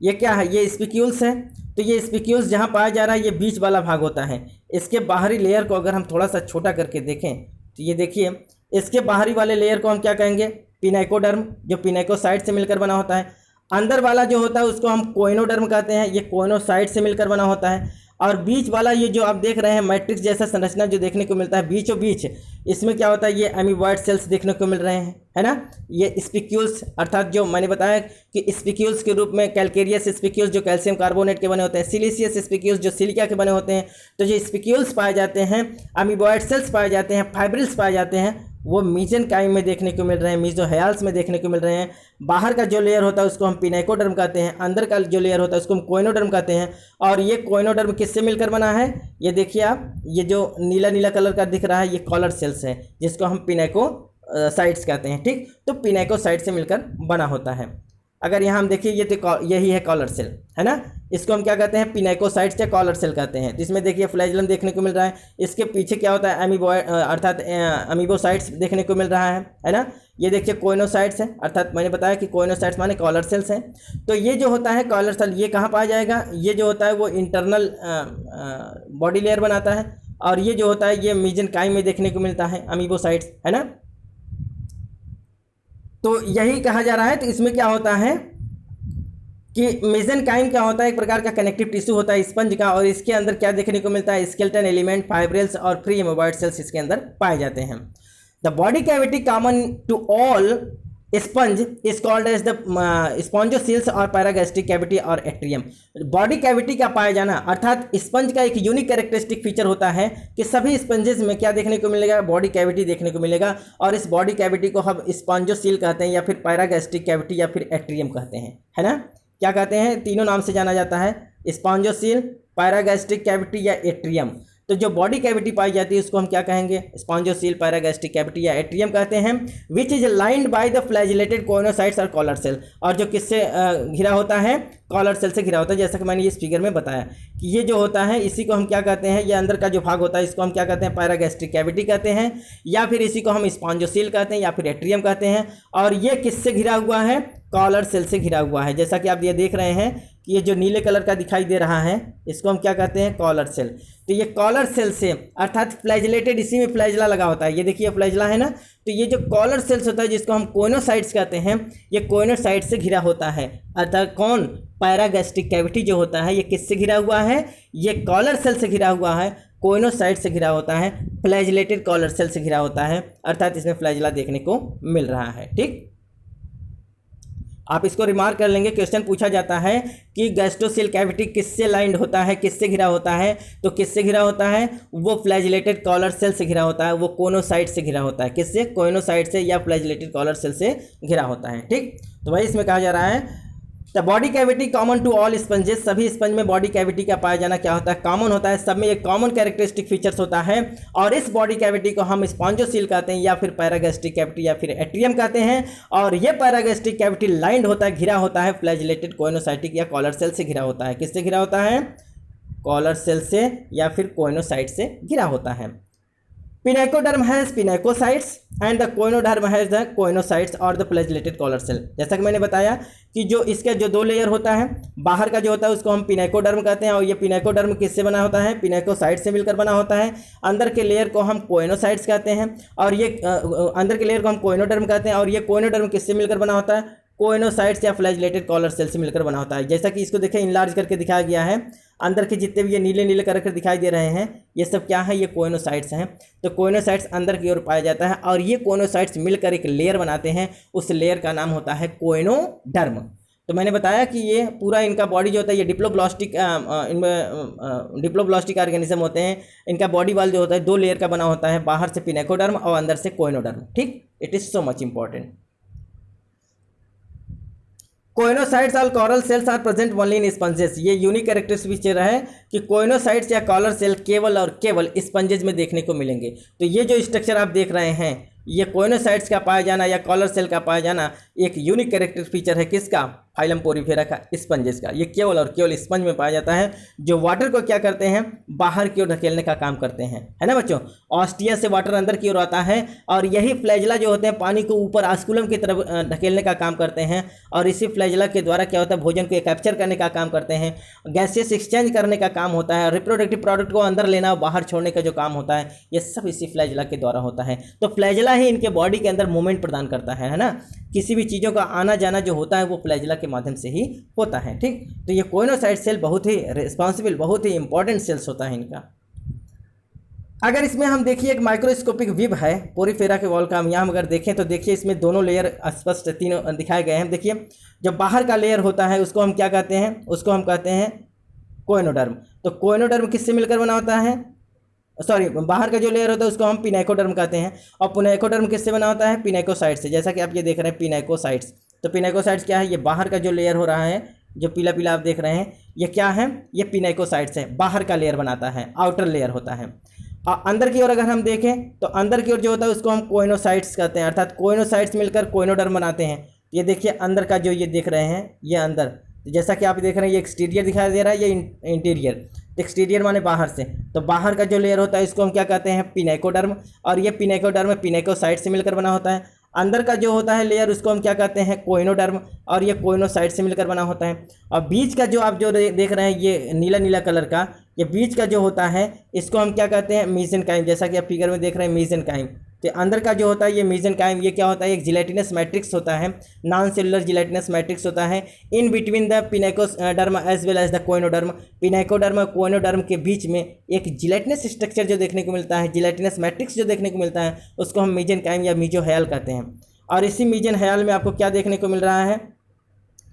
Speaker 1: ये क्या है, ये स्पिक्यूल्स है। तो ये स्पिक्यूल्स जहाँ पाया जा रहा है ये बीच वाला भाग होता है। इसके बाहरी लेयर को अगर हम थोड़ा सा छोटा करके देखें तो ये देखिए, इसके बाहरी वाले लेयर को हम क्या कहेंगे, पिनाइकोडर्म, जो पिनाइकोसाइट से मिलकर बना होता है। अंदर वाला जो होता है उसको हम कोइनोडर्म कहते हैं, ये कोइनोसाइट से मिलकर बना होता है। और बीच वाला ये जो आप देख रहे हैं मैट्रिक्स जैसा संरचना जो देखने को मिलता है बीचों बीच, इसमें क्या होता है, ये एमीबॉयड सेल्स देखने को मिल रहे हैं, है ना। ये स्पिक्यूल्स, अर्थात जो मैंने बताया कि स्पिक्यूल्स के रूप में कैलकेरियस स्पिक्यूल्स जो कैल्शियम कार्बोनेट के बने होते हैं, सिलिशियस स्पिक्यूल्स जो सिलिका के बने होते हैं। तो जो स्पिक्यूल्स पाए जाते हैं, एमीबॉयड सेल्स पाए जाते हैं, फाइब्रिल्स पाए जाते हैं, वो मेसेनकाइम में देखने को मिल रहे हैं, मेसोहायल्स में देखने को मिल रहे हैं। बाहर का जो लेयर होता है उसको हम पिनाइकोडर्म कहते हैं, अंदर का जो लेयर होता है उसको हम कोइनोडर्म कहते हैं। और ये कोइनोडर्म किससे मिलकर बना है, ये देखिए आप, ये जो नीला नीला कलर का दिख रहा है ये कॉलर सेल्स है, जिसको हम पिनाइकोसाइट्स कहते हैं। ठीक, तो पिनाइकोसाइट से मिलकर बना होता है। अगर यहाँ हम देखिए ये तो यही है कॉलर सेल, है ना। इसको हम क्या कहते हैं, पिनाइकोसाइट्स या कॉलर सेल कहते हैं। तो इसमें देखिए फ्लैजेलम देखने को मिल रहा है। इसके पीछे क्या होता है, एमीबॉयड अर्थात अमीबोसाइट्स देखने को मिल रहा है ना। ये देखिए कोइनोसाइट्स है, अर्थात मैंने बताया कि कोइनोसाइट्स माने कॉलर सेल्स हैं। तो ये जो होता है कॉलर सेल, ये कहाँ पाया जाएगा, ये जो होता है वो इंटरनल बॉडी लेयर बनाता है, और ये जो होता है ये मेसेनकाइम में देखने को मिलता है, अमीबोसाइट्स, है ना। तो यही कहा जा रहा है। तो इसमें क्या होता है, कि मेसेनकाइम क्या होता है, एक प्रकार का कनेक्टिव टिश्यू होता है स्पंज का, और इसके अंदर क्या देखने को मिलता है, स्केलेटन एलिमेंट, फाइब्रिल्स और फ्री एमोबॉइड सेल्स इसके अंदर पाए जाते हैं। The body cavity common to all sponge is called as the spongocoels और पैरागैस्ट्रिक कैविटी और एट्रियम। बॉडी कैविटी का पाया जाना अर्थात स्पंज का एक यूनिक कैरेक्टरिस्टिक फीचर होता है कि सभी स्पंजेस में क्या देखने को मिलेगा, बॉडी कैविटी देखने को मिलेगा, और इस बॉडी कैविटी को हम स्पॉन्जोसील कहते हैं या फिर पैरागैस्ट्रिक कैविटी या फिर एट्रियम कहते हैं, है ना। क्या कहते हैं, तीनों नाम से जाना जाता है, स्पॉन्जोसील, पैरागैस्ट्रिक कैविटी या एट्रियम। तो जो बॉडी कैविटी पाई जाती है उसको हम क्या कहेंगे, स्पॉन्जोसील, पैरागैस्ट्रिक कैविटी या एट्रियम कहते हैं। Which is lined by the flagellated coenocytes और कॉलर सेल, और जो किससे घिरा होता है, कॉलर सेल से घिरा होता है। जैसा कि मैंने इस फिगर में बताया कि ये जो होता है इसी को हम क्या कहते हैं, ये अंदर का जो भाग होता है इसको हम क्या कहते हैं, पैरागैस्ट्रिक कैविटी कहते हैं, या फिर इसी को हम स्पॉन्जोसील कहते हैं या फिर एट्रियम कहते हैं। और ये किससे घिरा हुआ है, कॉलर सेल से घिरा हुआ है। जैसा कि आप ये देख रहे हैं कि ये जो नीले कलर का दिखाई दे रहा है इसको हम क्या कहते हैं, कॉलर सेल। तो ये कॉलर सेल से अर्थात फ्लैजिलेटेड, इसी में फ्लैजला लगा होता है, ये देखिए फ्लैजला है ना। तो ये जो कॉलर सेल्स होता है जिसको हम कोइनोसाइट्स कहते हैं, ये कोइनोसाइट से घिरा होता है। अर्थात कौन, पैरागैस्ट्रिक कैविटी जो होता है ये किससे घिरा हुआ है, ये कॉलर सेल से घिरा हुआ है, कोइनोसाइट से घिरा होता है, फ्लैजिलेटेड कॉलर सेल से घिरा होता है, अर्थात इसमें फ्लैजला देखने को मिल रहा है। ठीक, आप इसको रिमार्क कर लेंगे, क्वेश्चन पूछा जाता है कि गैस्ट्रोसील कैविटी किससे लाइंड होता है, किससे घिरा होता है, तो किससे घिरा होता है, वो फ्लैजिलेटेड कॉलर सेल से घिरा होता है, वो कोइनोसाइट से घिरा होता है। किससे, कोइनोसाइट से या फ्लैजिलेटेड कॉलर सेल से घिरा होता है। ठीक, तो वही इसमें कहा जा रहा है the body cavity common to all sponges, सभी स्पंज में बॉडी कैविटी का पाया जाना क्या होता है, कॉमन होता है, सब में एक कॉमन कैरेक्टरिस्टिक फीचर्स होता है। और इस बॉडी कैविटी को हम स्पॉन्जोसील कहते हैं या फिर पैरागैस्ट्रिक कैविटी या फिर एट्रियम कहते हैं। और ये पैरागैस्ट्रिक कैविटी लाइंड होता है, घिरा होता है फ्लैजिलेटेड कोइनोसाइटिक या कॉलर सेल से घिरा होता है। किससे घिरा होता है, कॉलर सेल से या फिर कोइनोसाइट से घिरा होता है। Pinacoderm has pinacocytes and the choanoderm has the choanocytes और द फ्लैजिलेटेड कॉलर सेल। जैसा कि मैंने बताया कि जो इसके जो दो लेयर होता है, बाहर का जो होता है उसको हम पिनाइकोडर्म कहते हैं, और ये पिनाइकोडर्म किससे बना होता है, पिनाइकोसाइट से मिलकर बना होता है। अंदर के लेयर को हम कोइनोसाइट्स कहते हैं, और ये अंदर के लेयर को हम कोइनोडर्म कहते हैं, और ये कोइनोडर्म किससे मिलकर बना होता है, कोइनोसाइट्स या फ्लैजिलेटेड कॉलर सेल से मिलकर बना होता है। जैसा कि इसको देखें इनलार्ज करके दिखाया गया है, अंदर के जितने भी ये नीले नीले करके दिखाई दे रहे हैं ये सब क्या है, ये कोइनोसाइट्स हैं। तो कोइनोसाइट्स अंदर की ओर पाया जाता है, और ये कोइनोसाइट्स मिलकर एक लेयर बनाते हैं, उस लेयर का नाम होता है कोइनोडर्म। तो मैंने बताया कि ये पूरा इनका बॉडी जो होता है ये डिप्लोब्लास्टिक, इनमें डिप्लोब्लास्टिक ऑर्गेनिज्म होते हैं। इनका बॉडी वाल जो होता है दो लेयर का बना होता है, बाहर से पिनाइकोडर्म और अंदर से कोइनोडर्म। ठीक, it is so much important. Choanocytes और collar cells are present only in sponges. ये यूनिक कैरेक्टरिस्टिक फीचर है कि कोइनोसाइट्स या कॉलर सेल केवल और केवल स्पंजेस में देखने को मिलेंगे। तो ये जो स्ट्रक्चर आप देख रहे हैं, ये कोइनोसाइट्स का पाया जाना या कॉलर सेल का पाया जाना एक यूनिक कैरेक्टरिस्टिक फीचर है किसका, फाइलम पोरीफेरा का, स्पंजेस का। ये केवल और केवल स्पंज में पाया जाता है, जो वाटर को क्या करते हैं, बाहर की ओर ढकेलने का काम करते हैं, है ना बच्चों। ऑस्टिया से वाटर अंदर की ओर आता है, और यही फ्लैजला जो होते हैं पानी को ऊपर आस्कुलम की तरफ ढकेलने का काम करते हैं, और इसी फ्लैजला के द्वारा क्या होता है, भोजन को कैप्चर करने का काम करते हैं, गैसेस एक्सचेंज करने का काम होता है, रिप्रोडक्टिव प्रोडक्ट को अंदर लेना और बाहर छोड़ने का जो काम होता है, ये सब इसी फ्लैजला के द्वारा होता है। तो फ्लैजला ही इनके बॉडी के अंदर मूवमेंट प्रदान करता है ना। किसी भी चीज़ों का आना जाना जो होता है वो फ्लैजला के माध्यम से ही होता है। ठीक, तो ये कोइनोसाइट सेल बहुत ही रिस्पॉन्सिबल, बहुत ही इंपॉर्टेंट सेल्स होता है इनका। अगर इसमें हम देखिए एक माइक्रोस्कोपिक विब है पोरीफेरा के वॉल का, हम यहाँ अगर देखें तो देखिए इसमें दोनों लेयर स्पष्ट तीनों दिखाए गए हैं। देखिए जो बाहर का लेयर होता है उसको हम क्या कहते हैं, उसको हम कहते हैं कोइनोडर्म। तो कोइनोडर्म किससे मिलकर बना होता है, सॉरी बाहर का जो लेयर होता है उसको हम पिनाइकोडर्म कहते हैं, और पिनाइकोडर्म किससे बना होता है, पिनाइकोसाइट से। जैसा कि आप ये देख रहे हैं पिनाइकोसाइट्स, तो पिनाइकोसाइट्स क्या है, ये बाहर का जो लेयर हो रहा है, जो पीला पीला आप देख रहे हैं, ये क्या है, ये पिनाइकोसाइट्स है, बाहर का लेयर बनाता है, आउटर लेयर होता है। और अंदर की ओर अगर हम देखें तो अंदर की ओर जो होता है उसको हम कोइनोसाइट्स कहते हैं, अर्थात कोइनोसाइट्स मिलकर कोइनोडर्म बनाते हैं। ये देखिए अंदर का जो ये देख रहे हैं, ये अंदर, जैसा कि आप देख रहे हैं ये एक्सटीरियर दिखाई दे रहा है, ये इंटीरियर। एक्सटीरियर माने बाहर से, तो बाहर का जो लेयर होता है इसको हम क्या कहते हैं, पिनाइकोडर्म, और ये पिनाइकोडर्म पिनाइकोसाइट से मिलकर बना होता है। अंदर का जो होता है लेयर उसको हम क्या कहते हैं, कोइनोडर्म, और ये कोइनोसाइट से मिलकर बना होता है। और बीच का जो आप जो देख रहे हैं ये नीला नीला कलर का, ये बीच का जो होता है इसको हम क्या कहते हैं, मीसेनकाइम। जैसा कि आप फिगर में देख रहे हैं मीसेनकाइम, तो अंदर का जो होता है ये मेसेनकाइम, ये क्या होता है, एक जिलेटिनस मैट्रिक्स होता है, नॉन सेलुलर जिलेटिनस मैट्रिक्स होता है in between the pinacoderm as well as the choanoderm. Pinacoderm और कोइनोडर्म के बीच में एक जिलेटिनस स्ट्रक्चर जो देखने को मिलता है, जिलेटिनस मैट्रिक्स जो देखने को मिलता है, उसको हम मेसेनकाइम या मेसोहयाल कहते हैं। और इसी मेसेनहयाल में आपको क्या देखने को मिल रहा है,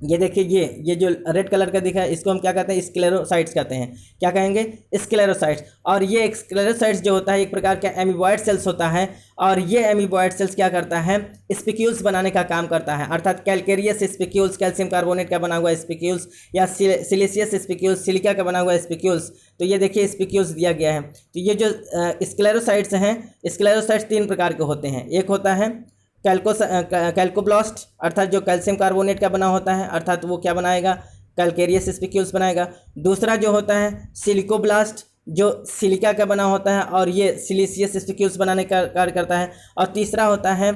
Speaker 1: ये देखिए, ये जो रेड कलर का दिखा है इसको हम क्या कहते हैं, स्क्लेरोसाइट्स कहते हैं। क्या कहेंगे, स्क्लेरोसाइट्स। और ये स्क्लेरोसाइट्स जो होता है एक प्रकार का एमीबॉयड सेल्स होता है, और ये एमीबॉयड सेल्स क्या करता है, स्पिक्यूल्स बनाने का काम करता है, अर्थात कैलकेरियस स्पिक्यूल्स, कैल्शियम कार्बोनेट का बना हुआ स्पिक्यूल्स, या सिलिशियस स्पिक्यूल्स, सिलिका का बना हुआ स्पिक्यूल्स। तो ये देखिए स्पिक्यूल्स दिया गया है। तो ये जो स्क्लेरोसाइट्स हैं, स्क्लेरोसाइट्स 3 प्रकार के होते हैं। एक होता है कैल्कोब्लास्ट, अर्थात जो कैल्शियम कार्बोनेट का बना होता है, अर्थात वो क्या बनाएगा, कैलकेरियस स्पिक्यूल्स बनाएगा। दूसरा जो होता है सिलिकोब्लास्ट, जो सिलिका का बना होता है और ये सिलिशियस स्पिक्यूल्स बनाने का कार्य करता है। और तीसरा होता है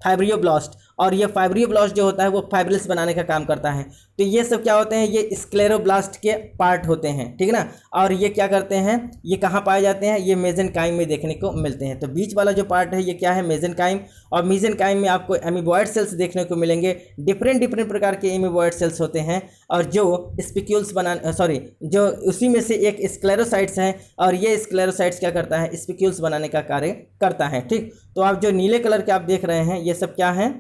Speaker 1: फाइब्रियोब्लास्ट, और ये फाइब्रियोब्लास्ट जो होता है वो फाइब्रिल्स बनाने का काम करता है। तो ये सब क्या होते हैं, ये स्क्लेरोब्लास्ट के पार्ट होते हैं, ठीक है ना। और ये क्या करते हैं, ये कहाँ पाए जाते हैं, ये मेसेनकाइम में देखने को मिलते हैं। तो बीच वाला जो पार्ट है ये क्या है, मेसेनकाइम। और मेसेनकाइम में आपको एमीबॉयड सेल्स देखने को मिलेंगे, डिफरेंट प्रकार के एमीबॉयड सेल्स होते हैं, और जो स्पिक्यूल्स जो उसी में से एक स्क्लेरोसाइट्स हैं, और ये स्क्लेरोसाइट्स क्या करता है, स्पिक्यूल्स बनाने का कार्य करता है, ठीक। तो आप जो नीले कलर के आप देख रहे हैं ये सब क्या है,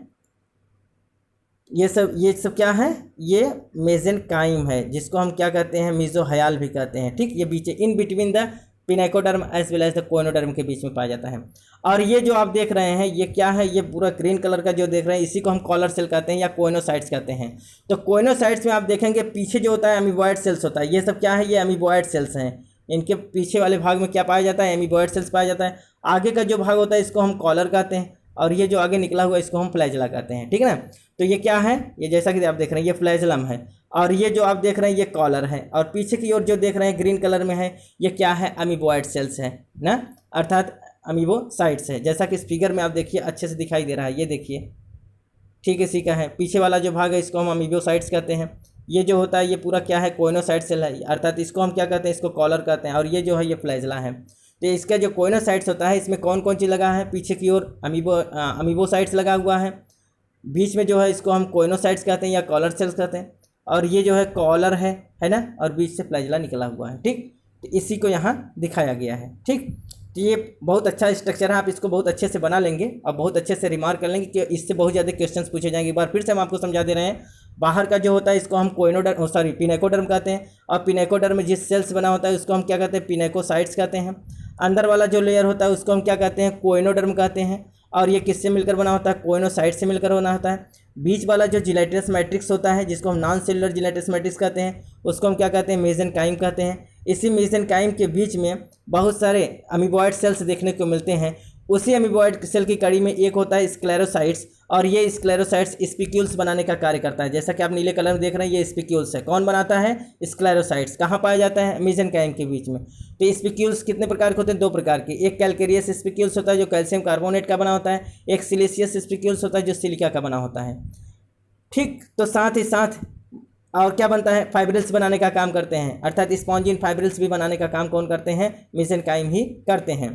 Speaker 1: ये सब क्या है, ये मेसेनकाइम है, जिसको हम क्या कहते हैं, मेसोहयाल भी कहते हैं, ठीक। ये बीच in between the pinacoderm as well as the choanoderm के बीच में पाया जाता है। और ये जो आप देख रहे हैं ये क्या है, ये पूरा ग्रीन कलर का जो देख रहे हैं इसी को हम कॉलर सेल कहते हैं या कोइनोसाइट्स कहते हैं। तो कोइनोसाइट्स में आप देखेंगे पीछे जो होता है एमीबॉयड सेल्स होता है। ये सब क्या है, ये एमीबॉयड सेल्स हैं। इनके पीछे वाले भाग में क्या पाया जाता है, एमीबॉयड सेल्स पाया जाता है। आगे का जो भाग होता है इसको हम कॉलर कहते हैं, और ये जो आगे निकला हुआ इसको हम फ्लैजला कहते हैं, ठीक है ना। तो ये क्या है, ये जैसा कि आप देख रहे हैं ये फ्लैजलम है, और ये जो आप देख रहे हैं ये कॉलर है, और पीछे की ओर जो देख रहे हैं ग्रीन कलर में है ये क्या है, अमीबॉयड सेल्स है ना, अर्थात अमीबोसाइट्स है। जैसा कि इस फिगर में आप देखिए अच्छे से दिखाई दे रहा है, ये देखिए, ठीक है, इसी का है। पीछे वाला जो भाग है इसको हम अमीबोसाइट्स कहते हैं। ये जो होता है ये पूरा क्या है, कोइनोसाइट सेल है, अर्थात इसको हम क्या कहते हैं, इसको कॉलर कहते हैं। और ये जो है ये फ्लैजला है। तो इसका जो कोइनोसाइट्स होता है इसमें कौन कौन चीज़ लगा है, पीछे की ओर अमीबोसाइट्स लगा हुआ है, बीच में जो है इसको हम कोइनोसाइट्स कहते हैं या कॉलर सेल्स कहते हैं, और ये जो है कॉलर है ना, और बीच से फ्लैजला निकला हुआ है, ठीक। तो इसी को यहाँ दिखाया गया है, ठीक। तो ये बहुत अच्छा स्ट्रक्चर है, आप इसको बहुत अच्छे से बना लेंगे और बहुत अच्छे से रिमार्क कर लेंगे कि इससे बहुत ज़्यादा क्वेश्चंस पूछे जाएंगे। एक बार फिर से हम आपको समझा दे रहे हैं, बाहर का जो होता है इसको हम पिनेकोडर्म कहते हैं, और पिनेकोडर्म में जिस सेल्स बना होता है उसको हम क्या कहते हैं, पिनेकोसाइट्स कहते हैं। अंदर वाला जो लेयर होता है उसको हम क्या कहते हैं, कोइनोडर्म कहते हैं, और ये किससे मिलकर बना होता है, कोइनोसाइट से मिलकर बना होता है। बीच वाला जो जिलेटिनस मैट्रिक्स होता है जिसको हम नॉन सेलुलर जिलेटिनस मैट्रिक्स कहते हैं उसको हम क्या कहते हैं, मेसेनकाइम कहते हैं। इसी मेसेनकाइम के बीच में बहुत सारे अमीबॉयड सेल्स देखने को मिलते हैं। उसी अमीबॉयड सेल की कड़ी में एक होता है स्क्लेरोसाइट्स, और ये स्क्लेरोसाइट्स स्पिक्यूल्स बनाने का कार्य करता है। जैसा कि आप नीले कलर में देख रहे हैं ये स्पिक्यूल्स है। कौन बनाता है, स्क्लेरोसाइट्स। कहाँ पाया जाता है, मेसेनकाइम के बीच में। तो स्पिक्यूल्स कितने प्रकार के होते हैं, 2 प्रकार के। एक कैलकेरियस स्पिक्यूल्स होता है जो कैल्शियम कार्बोनेट का बना होता है, एक सिलिशियस स्पिक्यूल्स होता है जो सिलिका का बना होता है, ठीक। तो साथ ही साथ और क्या बनता है, फाइब्रिल्स बनाने का काम करते हैं, अर्थात स्पॉन्जिन फाइब्रिल्स भी बनाने का काम कौन करते हैं, मेसेनकाइम ही करते हैं।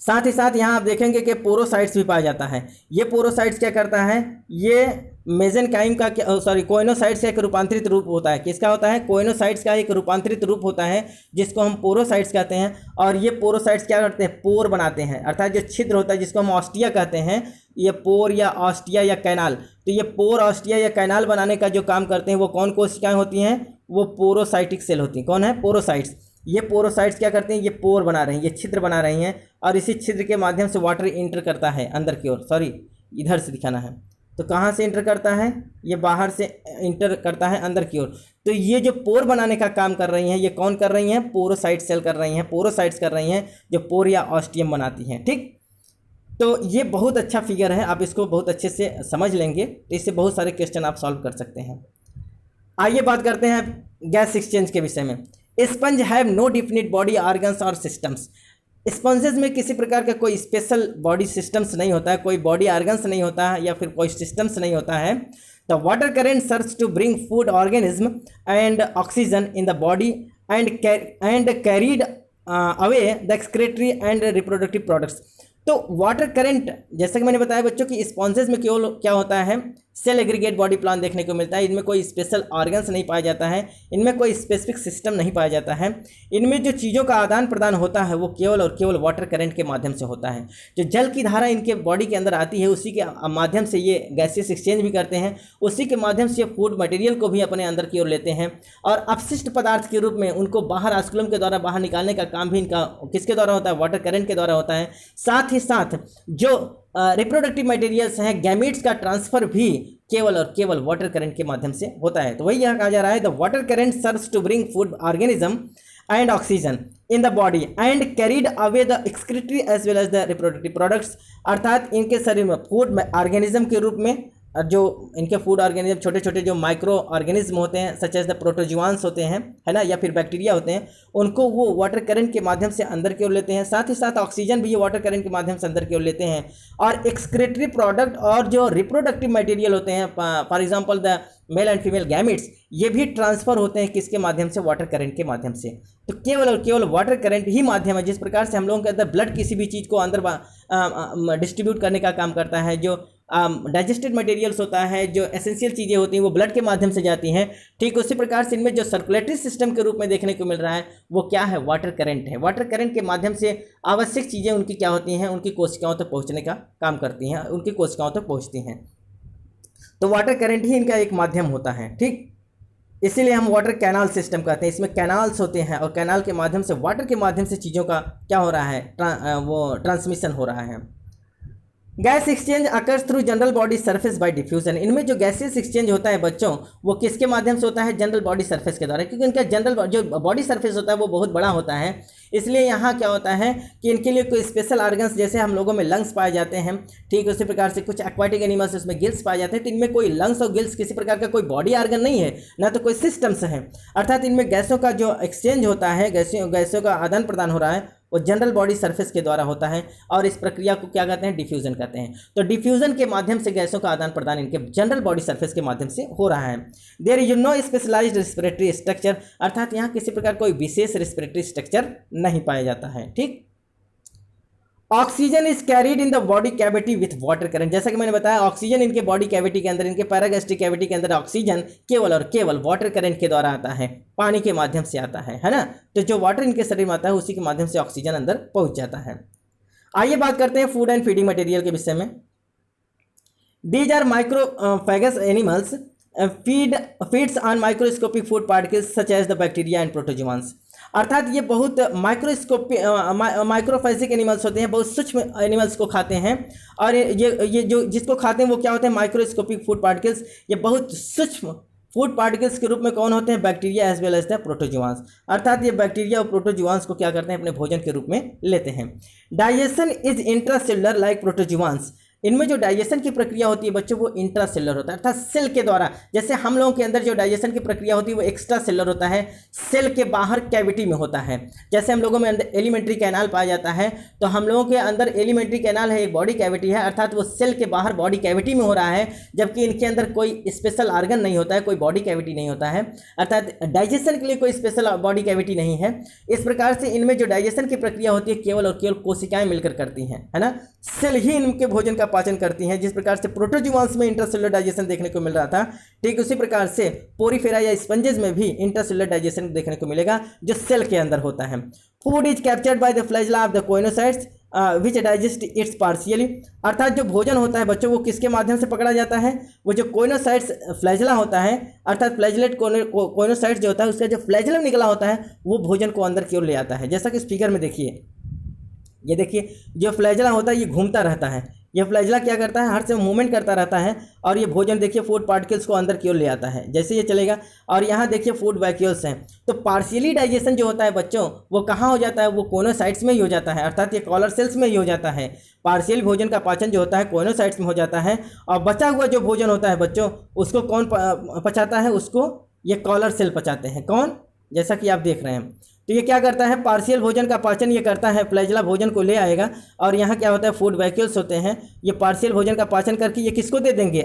Speaker 1: साथ ही साथ यहाँ आप देखेंगे कि पोरोसाइट्स भी पाया जाता है। ये पोरोसाइट्स क्या करता है, ये मेसेनकाइम का कोइनोसाइट्स का एक रूपांतरित रूप होता है। किसका होता है, कोइनोसाइट्स का एक रूपांतरित रूप होता है जिसको हम पोरोसाइट्स कहते हैं। और ये पोरोसाइट्स क्या करते हैं, पोर बनाते हैं, अर्थात जो छिद्र होता है जिसको हम ऑस्टिया कहते हैं, ये पोर या ऑस्टिया या कैनाल। तो ये पोर, ऑस्टिया या कैनाल बनाने का जो काम करते हैं वो कौन कोशिकाएं होती हैं, वो पोरोसाइटिक सेल होती हैं। कौन है, पोरोसाइट्स। ये पोरोसाइट्स क्या करते हैं, ये पोर बना रहे हैं, ये छिद्र बना रही हैं, और इसी छिद्र के माध्यम से वाटर इंटर करता है अंदर की ओर। इधर से दिखाना है, तो कहाँ से इंटर करता है, ये बाहर से इंटर करता है अंदर की ओर। तो ये जो पोर बनाने का काम कर रही हैं ये कौन कर रही हैं, पोरोसाइट सेल कर रही हैं, पोरोसाइट्स कर रही हैं जो पोर या ऑस्टियम बनाती हैं, ठीक। तो ये बहुत अच्छा फिगर है, आप इसको बहुत अच्छे से समझ लेंगे तो इससे बहुत सारे क्वेश्चन आप सॉल्व कर सकते हैं। आइए बात करते हैं गैस एक्सचेंज के विषय में। Sponge have no definite body organs और सिस्टम्स। स्पंजेस में किसी प्रकार का कोई स्पेशल बॉडी सिस्टम्स नहीं होता है, कोई बॉडी ऑर्गन्स नहीं होता है या फिर कोई सिस्टम्स नहीं होता है। The water current serves to bring food organism and oxygen in the body and carried away the excretory and reproductive products. तो वाटर करंट, जैसा कि मैंने बताया बच्चों कि स्पॉन्जेस में केवल क्या होता है, सेल एग्रीगेट बॉडी प्लान देखने को मिलता है। इनमें कोई स्पेशल ऑर्गन्स नहीं पाया जाता है, इनमें कोई स्पेसिफिक सिस्टम नहीं पाया जाता है। इनमें जो चीज़ों का आदान प्रदान होता है वो केवल और केवल वाटर करंट के माध्यम से होता है। जो जल की धारा इनके बॉडी के अंदर आती है उसी के माध्यम से ये गैसेस एक्सचेंज भी करते हैं, उसी के माध्यम से फूड मटेरियल को भी अपने अंदर की ओर लेते हैं और अपशिष्ट पदार्थ के रूप में उनको बाहर आस्कुलम के द्वारा बाहर निकालने का काम भी इनका किसके द्वारा होता है, वाटर करंट के द्वारा होता है। साथ ही साथ जो रिप्रोडक्टिव मटेरियल्स हैं, गैमीट्स का ट्रांसफर भी केवल और केवल वाटर करंट के माध्यम से होता है। तो वही यहाँ कहा जा रहा है, the water current serves to bring food organism and oxygen in the body and carried away the excretory as well as the reproductive products. अर्थात इनके शरीर में फूड ऑर्गेनिज्म के रूप में जो इनके फूड ऑर्गेनिज्म छोटे छोटे जो माइक्रो ऑर्गेनिज्म होते हैं सच एज द प्रोटोजुआन्स होते हैं, है ना, या फिर बैक्टीरिया होते हैं, उनको वो वाटर करंट के माध्यम से अंदर की ओर लेते हैं। साथ ही साथ ऑक्सीजन भी ये वाटर करंट के माध्यम से अंदर की ओर लेते हैं। और एक्सक्रीटरी प्रोडक्ट और जो रिप्रोडक्टिव मटेरियल होते हैं, for example the male and female gametes, ये भी ट्रांसफर होते हैं किसके माध्यम से, वाटर करंट के माध्यम से। तो केवल और केवल वाटर करंट ही माध्यम है जिस प्रकार से हम लोगों के अंदर ब्लड किसी भी चीज़ को अंदर डिस्ट्रीब्यूट करने का काम करता है। जो डाइजेस्टेड मटेरियल्स होता है, जो एसेंशियल चीज़ें होती हैं वो ब्लड के माध्यम से जाती हैं, ठीक उसी प्रकार से इनमें जो सर्कुलेटरी सिस्टम के रूप में देखने को मिल रहा है वो क्या है, वाटर करंट है। वाटर करंट के माध्यम से आवश्यक चीज़ें उनकी क्या होती हैं, उनकी कोशिकाओं तक पहुँचने का काम करती हैं, उनकी कोशिकाओं तक पहुँचती हैं। तो वाटर करंट ही इनका एक माध्यम होता है, ठीक। इसीलिए हम वाटर कैनाल सिस्टम कहते हैं। इसमें कैनाल्स होते हैं और कैनाल के माध्यम से, वाटर के माध्यम से चीज़ों का क्या हो रहा है, वो ट्रांसमिशन हो रहा है। Gas exchange occurs through general body surface by diffusion. इनमें जो गैसेस एक्सचेंज होता है बच्चों वो किसके माध्यम से होता है, जनरल बॉडी सरफेस के द्वारा, क्योंकि इनका जनरल जो बॉडी सरफेस होता है वो बहुत बड़ा होता है। इसलिए यहाँ क्या होता है कि इनके लिए कोई स्पेशल ऑर्गन्स, जैसे हम लोगों में लंग्स पाए जाते हैं, ठीक उसी प्रकार से कुछ एक्वाटिक एनिमल्स उसमें गिल्स पाए जाते हैं, तो इनमें कोई लंग्स और गिल्स किसी प्रकार का कोई बॉडी ऑर्गन नहीं है, ना तो कोई सिस्टम्स हैं। अर्थात इनमें गैसों का जो एक्सचेंज होता है, गैसों का आदान प्रदान हो रहा है वो जनरल बॉडी सरफेस के द्वारा होता है और इस प्रक्रिया को क्या कहते हैं, डिफ्यूजन कहते हैं। तो डिफ्यूजन के माध्यम से गैसों का आदान प्रदान इनके जनरल बॉडी सरफेस के माध्यम से हो रहा है। There is no specialised respiratory structure, अर्थात यहाँ किसी प्रकार कोई विशेष रेस्पिरेटरी स्ट्रक्चर नहीं पाया जाता है, ठीक। Oxygen is carried in the body cavity with water current. जैसा कि मैंने बताया, ऑक्सीजन इनके बॉडी कैविटी के अंदर, इनके पैरागैस्ट्रिक कैविटी के अंदर ऑक्सीजन केवल और केवल वाटर करंट के द्वारा आता है, पानी के माध्यम से आता है ना। तो जो वाटर इनके शरीर में आता है उसी के माध्यम से ऑक्सीजन अंदर पहुंच जाता है। आइए बात करते हैं फूड एंड फीडिंग मटेरियल के विषय में। These are microphagous animals feeds on microscopic food particles such as the bacteria and protozoans. अर्थात ये बहुत माइक्रोफेजिक एनिमल्स होते हैं, बहुत सूक्ष्म एनिमल्स को खाते हैं। और ये जो जिसको खाते हैं वो क्या होते हैं, माइक्रोस्कोपिक फूड पार्टिकल्स। ये बहुत सूक्ष्म फूड पार्टिकल्स के रूप में कौन होते हैं, bacteria as well as the protozoans. अर्थात ये बैक्टीरिया और प्रोटोजुआन्स को क्या करते हैं, अपने भोजन के रूप में लेते हैं। Digestion is intracellular like protozoans. इनमें जो डाइजेशन की प्रक्रिया होती है बच्चों वो इंट्रासेलुलर होता है, अर्थात सेल के द्वारा। जैसे हम लोगों के अंदर जो डाइजेशन की प्रक्रिया होती है वो एक्स्ट्रा सेलुलर होता है, सेल के बाहर कैविटी में होता है। जैसे हम लोगों में अंदर एलिमेंट्री कैनाल पाया जाता है, तो हम लोगों के अंदर एलिमेंट्री कैनाल है, एक बॉडी कैविटी है, अर्थात वो सेल के बाहर बॉडी कैविटी में हो रहा है, जबकि इनके अंदर कोई स्पेशल ऑर्गन नहीं होता है, कोई बॉडी कैविटी नहीं होता है, अर्थात डाइजेशन के लिए कोई स्पेशल बॉडी कैविटी नहीं है। इस प्रकार से इनमें जो डाइजेशन की प्रक्रिया होती है केवल और केवल कोशिकाएं मिलकर करती हैं, है ना। सेल ही इनके भोजन का पाचन करती हैं। जिस प्रकार से प्रोटोजुआन्स में इंट्रासेलुलर डाइजेशन देखने को मिल रहा था, ठीक उसी प्रकार से पोरीफेरा या स्पंजेस में भी इंट्रासेलुलर डाइजेशन देखने को मिलेगा जो सेल के अंदर होता है। Food is captured by the flagella of the coenocytes which digest it's partially. अर्थात जो भोजन होता है बच्चों वो किसके माध्यम से पकड़ा जाता है, वो जो कोइनोसाइट्स फ्लैजिला होता है, अर्थात फ्लैजिलेट कोइनोसाइट्स जो होता है उसका जो फ्लैजिलम निकला होता है वो भोजन को अंदर की ओर ले आता है। जैसा कि इस फिगर में देखिए, ये देखिए जो फ्लैजिला होता है ये घूमता रहता है, ये फ्लैजिला क्या करता है, हर समय मूवमेंट करता रहता है और ये भोजन देखिए फूड पार्टिकल्स को अंदर की ओर ले आता है जैसे ये चलेगा। और यहाँ देखिए फूड वैक्यूल्स हैं। तो पार्शियली डाइजेशन जो होता है बच्चों वो कहाँ हो जाता है, वो कोइनोसाइट्स में ही हो जाता है, अर्थात ये कॉलर सेल्स में ही हो जाता है। पार्शियल भोजन का पाचन जो होता है कोइनोसाइट्स में हो जाता है और बचा हुआ जो भोजन होता है बच्चों उसको कौन पचाता है, उसको ये कॉलर सेल पचाते हैं। कौन, जैसा कि आप देख रहे हैं। तो ये क्या करता है, पार्शियल भोजन का पाचन ये करता है, फ्लैजिला भोजन को ले आएगा और यहाँ क्या होता है फूड वैक्यूल्स होते हैं, ये पार्शियल भोजन का पाचन करके ये किसको दे देंगे,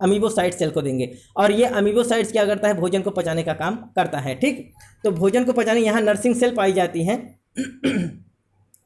Speaker 1: अमीबोसाइट सेल को देंगे। और ये अमीबोसाइट्स क्या करता है, भोजन को पचाने का काम करता है, ठीक। तो भोजन को पचाने यहाँ नर्सिंग सेल पाई जाती हैं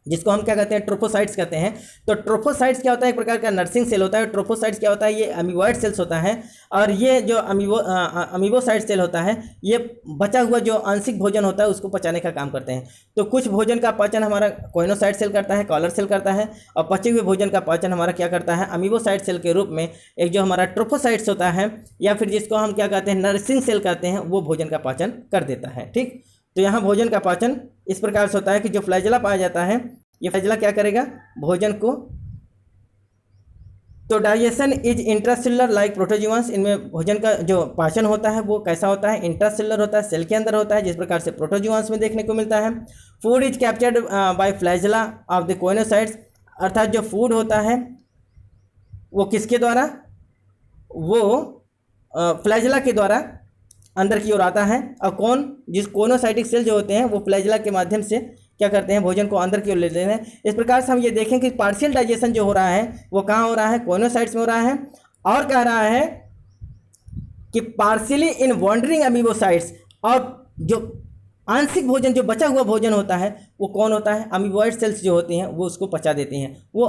Speaker 1: जिसको हम क्या कहते हैं, ट्रोफोसाइट्स कहते हैं। तो ट्रोफोसाइट्स क्या होता है, एक प्रकार का नर्सिंग सेल होता है। ट्रोफोसाइट्स क्या होता है, ये अमीबॉइड सेल्स होता है। और ये जो अमीबोसाइट सेल होता है, ये बचा हुआ जो आंशिक भोजन होता है उसको पचाने का काम करते हैं। तो कुछ भोजन का पाचन हमारा कोइनोसाइट सेल करता है, कॉलर सेल करता है, और पचे हुए भोजन का पाचन हमारा क्या करता है, अमीबोसाइट सेल के रूप में एक जो हमारा ट्रोफोसाइट्स होता है, या फिर जिसको हम क्या कहते हैं, नर्सिंग सेल कहते हैं, वो भोजन का पाचन कर देता है। ठीक, तो यहाँ भोजन का पाचन इस प्रकार से होता है कि जो फ्लैजेला पाया जाता है, ये फ्लैजेला क्या करेगा, भोजन को, तो डाइजेशन इज इंट्रासेलुलर लाइक प्रोटोजोआंस। इनमें भोजन का जो पाचन होता है वो कैसा होता है, इंट्रासेलुलर होता है, सेल के अंदर होता है, जिस प्रकार से प्रोटोजोआंस में देखने को मिलता है। Food is captured by flagella of the coenocytes, अर्थात जो फूड होता है वो किसके द्वारा, वो फ्लैजेला के द्वारा अंदर की ओर आता है। और जिस कोनोसाइटिक सेल जो होते हैं वो फ्लैजेला के माध्यम से क्या करते हैं, भोजन को अंदर की ओर ले लेते हैं। इस प्रकार से हम ये देखें कि पार्शियल डाइजेशन जो हो रहा है वो कहाँ हो रहा है, कोनोसाइट्स में हो रहा है। और कह रहा है कि पार्शियली इन वॉन्डरिंग अमीबोसाइट्स, और जो आंशिक भोजन, जो बचा हुआ भोजन होता है वो कौन होता है, अमीबॉइड सेल्स जो होती हैं वो उसको पचा देती हैं। वो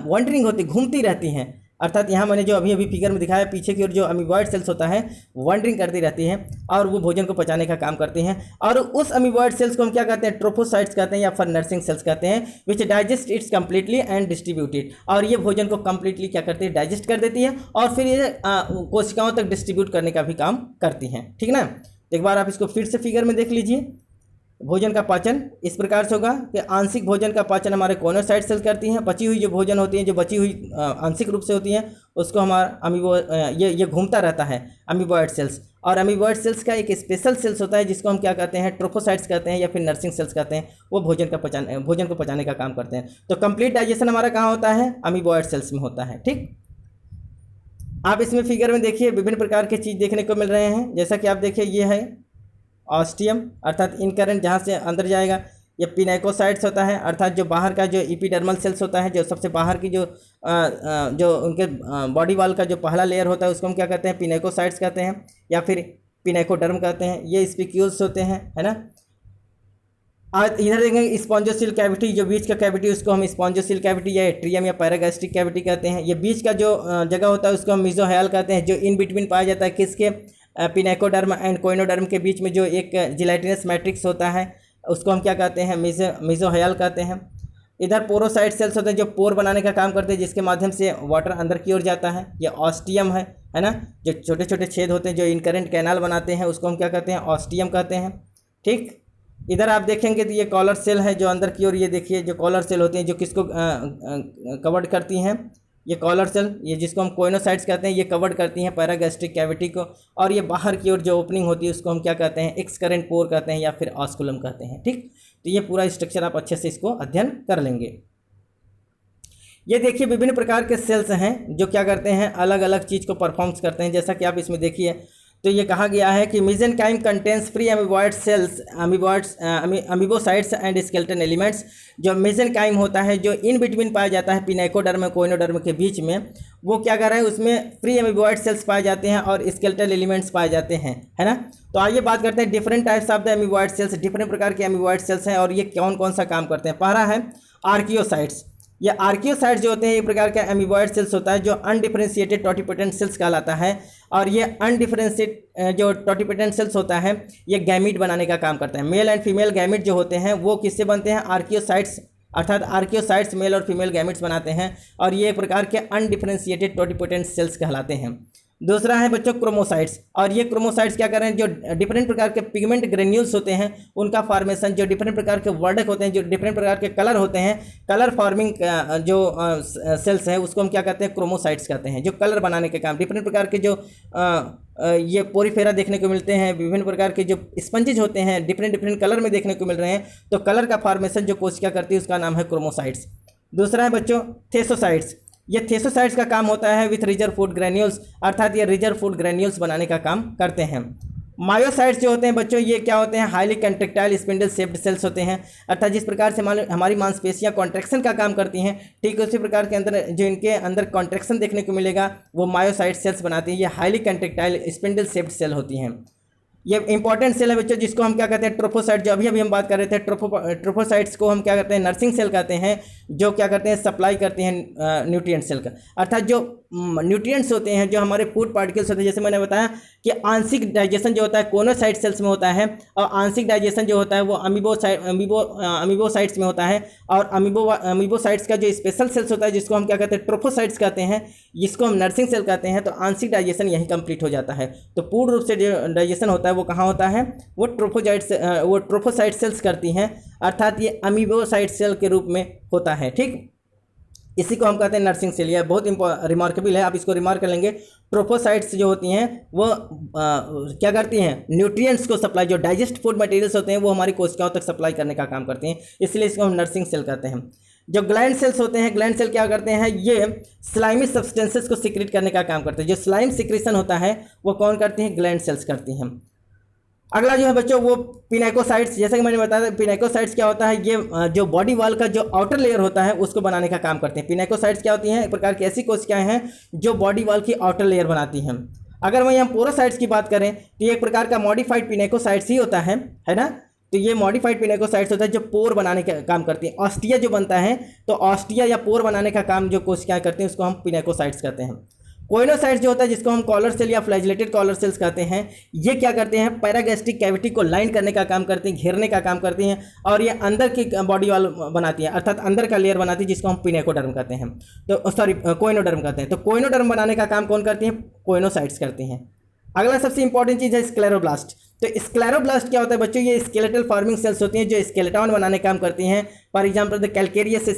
Speaker 1: वॉन्डरिंग होती, घूमती रहती हैं, अर्थात यहाँ मैंने जो अभी फिगर में दिखाया, पीछे की ओर जो अमीबॉइड सेल्स होता है वॉन्डरिंग करती रहती है और वो भोजन को पचाने का काम करती हैं। और उस अमीबॉइड सेल्स को हम क्या कहते हैं, ट्रोफोसाइट्स कहते हैं या फिर नर्सिंग सेल्स कहते हैं, विच digest it's completely and distributed. और ये भोजन को कम्प्लीटली क्या करती है, डाइजेस्ट कर देती है और फिर ये कोशिकाओं तक डिस्ट्रीब्यूट करने का भी काम करती हैं। ठीक ना, एक बार आप इसको फिर से फिगर में देख लीजिए। भोजन का पाचन इस प्रकार से होगा कि आंशिक भोजन का पाचन हमारे कोनोसाइट सेल्स करती हैं। बची हुई जो भोजन होती है, जो बची हुई आंशिक रूप से होती हैं, उसको हमारा ये घूमता रहता है अमीबॉइड सेल्स। और अमीबॉइड सेल्स का एक स्पेशल सेल्स होता है जिसको हम क्या कहते हैं, ट्रोफोसाइट्स कहते हैं या फिर नर्सिंग सेल्स कहते हैं। वो भोजन को पचाने का काम करते हैं। तो कंप्लीट डाइजेशन हमारा कहाँ होता है, अमीबॉइड सेल्स में होता है। ठीक, आप इसमें फिगर में देखिए विभिन्न प्रकार के चीज़ देखने को मिल रहे हैं। जैसा कि आप देखिए, ये है ऑस्टियम, अर्थात इनकरेंट, जहाँ से अंदर जाएगा। ये पिनेकोसाइट्स होता है, अर्थात जो बाहर का जो एपिडर्मल सेल्स होता है, जो सबसे बाहर की जो उनके बॉडी वॉल का जो पहला लेयर होता है उसको हम क्या कहते हैं, पिनेकोसाइट्स कहते हैं या फिर पिनेकोडर्म कहते हैं। ये स्पिक्यूल्स होते हैं, है ना। आज इधर देखेंगे स्पॉन्जोसिल कैविटी, जो बीच का कैविटी उसको हम स्पॉन्जोसिल कैविटी या एट्रियम या पैरागैस्ट्रिक कैविटी कहते हैं। ये बीच का जो जगह होता है उसको हम मीजोहायल कहते हैं, जो इन बिटवीन पाया जाता है किसके, पिनेकोडर्म एंड कोइनोडर्म के बीच में जो एक जिलेटिनस मैट्रिक्स होता है उसको हम क्या कहते हैं, मीजोहायल कहते हैं। इधर पोरोसाइट सेल्स होते हैं जो पोर बनाने का काम करते हैं, जिसके माध्यम से वाटर अंदर की ओर जाता है। ये ऑस्टियम है ना। जो छोटे छोटे छेद होते हैं जो इनकरेंट कैनाल बनाते हैं उसको हम क्या कहते हैं, ऑस्टियम कहते हैं। ठीक, इधर आप देखेंगे तो ये कॉलर सेल है जो अंदर की ओर, ये देखिए जो कॉलर सेल होती हैं जो किसको कवर्ड करती हैं, ये कॉलर सेल, ये जिसको हम कोइनोसाइट्स कहते हैं, ये कवर्ड करती हैं पैरागैस्ट्रिक कैविटी को। और ये बाहर की ओर जो ओपनिंग होती है उसको हम क्या कहते हैं, एक्सकरेंट पोर कहते हैं या फिर ऑस्कुलम कहते हैं। ठीक, तो ये पूरा स्ट्रक्चर आप अच्छे से इसको अध्ययन कर लेंगे। ये देखिए विभिन्न प्रकार के सेल्स हैं जो क्या करते हैं, अलग अलग चीज़ को परफॉर्म्स करते हैं। जैसा कि आप इसमें देखिए तो ये कहा गया है कि mesenchyme contains free amoeboid cells, amoebocytes and skeleton elements. जो मेसेनकाइम होता है जो इन बिटवीन पाया जाता है पिनेकोडर्म और कोइनोडर्म के बीच में, वो क्या कर रहा है, उसमें फ्री अमीबॉइड सेल्स पाए जाते हैं और स्केलेटल एलिमेंट्स पाए जाते हैं, है ना। तो आइए बात करते हैं different types of the amoeboid cells. Different प्रकार के अमीबॉइड सेल्स हैं और ये कौन कौन सा काम करते हैं। पहला है आर्कियोसाइट्स। ये आर्कियोसाइट्स जो होते हैं एक प्रकार का एमीबॉइड सेल्स होता है जो अनडिफरेंशिएटेड टॉटिपोटेंट सेल्स कहलाता है। और ये अनडिफरेंशिएट जो टॉटिपोटेंट सेल्स होता है ये गैमीट बनाने का काम करता है। मेल एंड फीमेल गैमीट जो होते हैं वो किससे बनते हैं, आर्कियोसाइट्स, अर्थात आर्कियोसाइट्स मेल और फीमेल गैमीट्स बनाते हैं और ये एक प्रकार के अनडिफरेंशिएटेड टॉटिपोटेंट सेल्स कहलाते हैं। दूसरा है बच्चों क्रोमोसाइट्स। और ये क्रोमोसाइट्स क्या कर रहे हैं, जो डिफरेंट प्रकार के पिगमेंट ग्रेन्यूल्स होते हैं उनका फॉर्मेशन, जो डिफरेंट प्रकार के वर्डक होते हैं, जो डिफरेंट प्रकार के कलर होते हैं, कलर फॉर्मिंग जो सेल्स हैं उसको हम क्या कहते हैं, क्रोमोसाइट्स कहते हैं, जो कलर बनाने के काम। डिफरेंट प्रकार के जो ये पोरीफेरा देखने को मिलते हैं, विभिन्न प्रकार के जो स्पंजेज होते हैं डिफरेंट कलर में देखने को मिल रहे हैं, तो कलर का फॉर्मेशन जो कोशिका करती है उसका नाम है क्रोमोसाइट्स। दूसरा है बच्चों थेसोसाइट्स। ये थेसोसाइट्स का काम होता है विथ रिजर्व फूड ग्रैन्यूल्स, अर्थात ये रिजर्व फूड ग्रैन्यूल्स बनाने का काम करते हैं। मायोसाइट्स जो होते हैं बच्चों ये क्या होते हैं, highly contractile spindle shaped cells होते हैं, अर्थात जिस प्रकार से हमारी मांसपेशियां कॉन्ट्रैक्शन का काम करती हैं ठीक उसी प्रकार के अंदर जो इनके अंदर कॉन्ट्रैक्शन देखने को मिलेगा वो मायोसाइट सेल्स बनाती हैं। ये highly contractile spindle shaped cell होती हैं। ये इंपॉर्टेंट सेल है बच्चों, जिसको हम क्या कहते हैं, ट्रोफोसाइट। जो अभी अभी हम बात कर रहे थे, ट्रोफोसाइट्स को हम क्या करते हैं, नर्सिंग सेल कहते हैं, जो क्या करते हैं, सप्लाई करते हैं न्यूट्रिएंट सेल का। अर्थात जो न्यूट्रिएंट्स होते हैं, जो हमारे फूड पार्टिकल्स होते हैं, जैसे मैंने बताया कि आंशिक डाइजेशन जो होता है कोनोसाइट सेल्स में होता है, और आंशिक डाइजेशन जो होता है वो अमीबोसाइट्स में होता है। और अमीबोसाइट्स का जो स्पेशल सेल्स होता है, जिसको हम क्या कहते हैं, ट्रोफोसाइट्स कहते हैं, जिसको हम नर्सिंग सेल कहते हैं। तो आंशिक डाइजेशन यही कंप्लीट हो जाता है। तो पूर्ण रूप से जो डाइजेशन होता है वो कहाँ होता है, वो ट्रोफोसाइट सेल्स करती हैं, अर्थात ये अमीबोसाइट सेल के रूप में होता है। ठीक, इसी को हम कहते हैं नर्सिंग सेल। यह बहुत रिमार्केबल है, आप इसको रिमार्क कर लेंगे। ट्रोफोसाइट्स जो होती हैं वो क्या करती हैं, न्यूट्रिएंट्स को सप्लाई, जो डाइजेस्ट फूड मटेरियल्स होते हैं वो हमारी कोशिकाओं तक सप्लाई करने का काम करती हैं, इसलिए इसको हम नर्सिंग सेल कहते हैं। जो ग्लैंड सेल्स होते हैं, ग्लैंड सेल क्या करते हैं, ये स्लाइमी सब्सटेंसेस को सिक्रेट करने का काम करते हैं। जो स्लाइम सिक्रेशन होता है वो कौन करती हैं, ग्लैंड सेल्स करती हैं। अगला जो है बच्चों वो पिनेकोसाइट्स। जैसे कि मैंने बताया था, पिनेकोसाइट्स क्या होता है, ये जो बॉडी वॉल का जो आउटर लेयर होता है उसको बनाने का काम करते हैं। पिनेकोसाइट्स क्या होती हैं, एक प्रकार की ऐसी कोशिकाएं हैं जो बॉडी वॉल की आउटर लेयर बनाती हैं। अगर वहीं हम पोरोसाइट्स की बात करें तो ये एक प्रकार का मॉडिफाइड पिनेकोसाइट्स ही होता है ना। तो ये मॉडिफाइड पिनेकोसाइट्स होता है जो पोर बनाने का काम करती है। ऑस्टिया जो बनता है, तो ऑस्टिया या पोर बनाने का काम जो कोशिकाएं करती हैं उसको हम पिनेकोसाइट्स कहते हैं। कोइनोसाइट्स जो होता है, जिसको हम कॉलर सेल या फ्लैजिलेटेड कॉलर सेल्स कहते हैं, ये क्या करते हैं, पैरागैस्ट्रिक कैविटी को लाइन करने का काम करते हैं, घेरने का काम करती हैं, और ये अंदर की बॉडी वाल बनाती है, अर्थात अंदर का लेयर बनाती है, जिसको हम पिनेकोडर्म कहते हैं। तो सॉरी, कोइनोडर्म कहते हैं। तो कोइनोडर्म बनाने का काम कौन करती हैं, कोइनोसाइट्स करती हैं। अगला सबसे इंपॉर्टेंट चीज़ है स्क्लेरोब्लास्ट। तो स्क्लेरोब्लास्ट क्या होता है बच्चों, ये स्केलेटल फॉर्मिंग सेल्स होती हैं जो स्केलेटन बनाने का काम करती हैं। For example the calcareous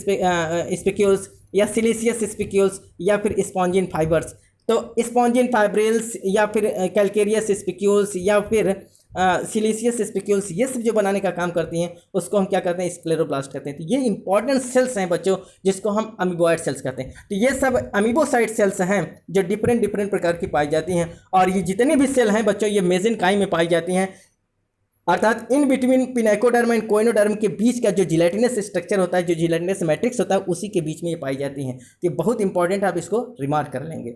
Speaker 1: spicules या सिलिशियस स्पिक्यूल्स या फिर स्पॉन्जिन फाइबर्स। तो स्पॉन्जिन फाइब्रिल्स या फिर कैलकेरियस स्पिक्यूल्स या फिर सिलिशियस स्पिक्यूल्स, ये सब जो बनाने का काम करती हैं उसको हम क्या कहते हैं, स्क्लेरोब्लास्ट कहते हैं। तो ये इंपॉर्टेंट सेल्स हैं बच्चों, जिसको हम अमीबोइड सेल्स कहते हैं। तो ये सब अमीबोसाइट सेल्स हैं जो डिफरेंट प्रकार की पाई जाती हैं। और ये जितनी भी सेल हैं बच्चों, ये मेसेनकाइम में पाई जाती हैं, अर्थात इन बिटवीन पिनेकोडर्म एंड कोइनोडर्म के बीच का जो जिलेटिनस स्ट्रक्चर होता है, जो जिलेटिनस मैट्रिक्स होता है, उसी के बीच में ये पाई जाती हैं। तो ये बहुत इंपॉर्टेंट, आप इसको रिमार्क कर लेंगे।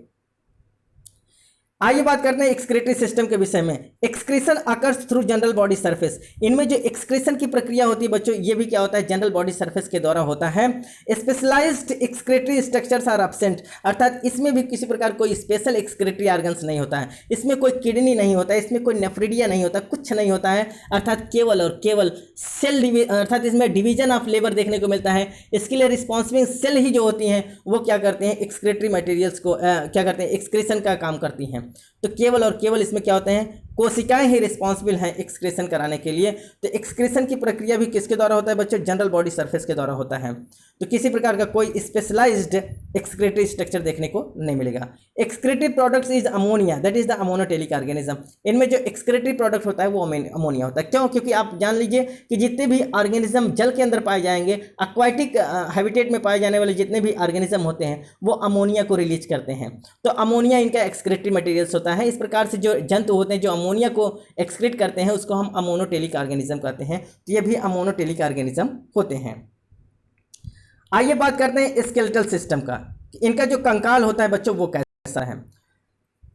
Speaker 1: आइए बात करते हैं एक्सक्रीटरी सिस्टम के विषय में। Excretion occurs through general body surface. इनमें जो एक्सक्रीशन की प्रक्रिया होती है बच्चों, ये भी क्या होता है, जनरल बॉडी सरफेस के द्वारा होता है। Specialised excretory structures are absent, अर्थात इसमें भी किसी प्रकार कोई स्पेशल एक्सक्रीटरी ऑर्गन्स नहीं होता है। इसमें कोई किडनी नहीं होता है, इसमें कोई नेफ्रिडिया नहीं होता, कुछ नहीं होता है, अर्थात केवल और केवल सेल अर्थात इसमें डिवीजन ऑफ लेबर देखने को मिलता है। इसके लिए रिस्पॉन्सिबल सेल ही जो होती हैं वो क्या करते हैं, एक्सक्रीटरी मटेरियल्स को क्या करते हैं, एक्सक्रीशन का काम करती हैं। तो केवल और केवल इसमें क्या होते हैं, कोशिकाएं ही रिस्पॉन्सिबल हैं एक्सक्रीशन कराने के लिए। तो एक्सक्रीशन की प्रक्रिया भी किसके द्वारा होता है बच्चों, जनरल बॉडी सरफेस के द्वारा होता है। तो किसी प्रकार का कोई स्पेशलाइज्ड एक्सक्रीटरी स्ट्रक्चर देखने को नहीं मिलेगा। Excretory products is ammonia, that is the ammonotelic organism. इनमें जो एक्सक्रीटरी प्रोडक्ट होता है वो अमोनिया होता है। क्यों, क्योंकि आप जान लीजिए कि जितने भी ऑर्गेनिज्म जल के अंदर पाए जाएंगे, एक्वाटिक हैबिटेट में पाए जाने वाले जितने भी ऑर्गेनिज्म होते हैं वो अमोनिया को रिलीज करते हैं। तो अमोनिया इनका एक्सक्रीटरी मटेरियल्स होता है। इस प्रकार से जो जंतु होते हैं जो अमोनिया को एक्सक्रीट करते हैं उसको हम अमोनोटेलिक ऑर्गेनिज्म कहते हैं। तो ये भी अमोनोटेलिक ऑर्गेनिज्म होते हैं। आइए बात करते हैं स्केलेटल सिस्टम का। इनका जो कंकाल होता है बच्चों वो कैसा है।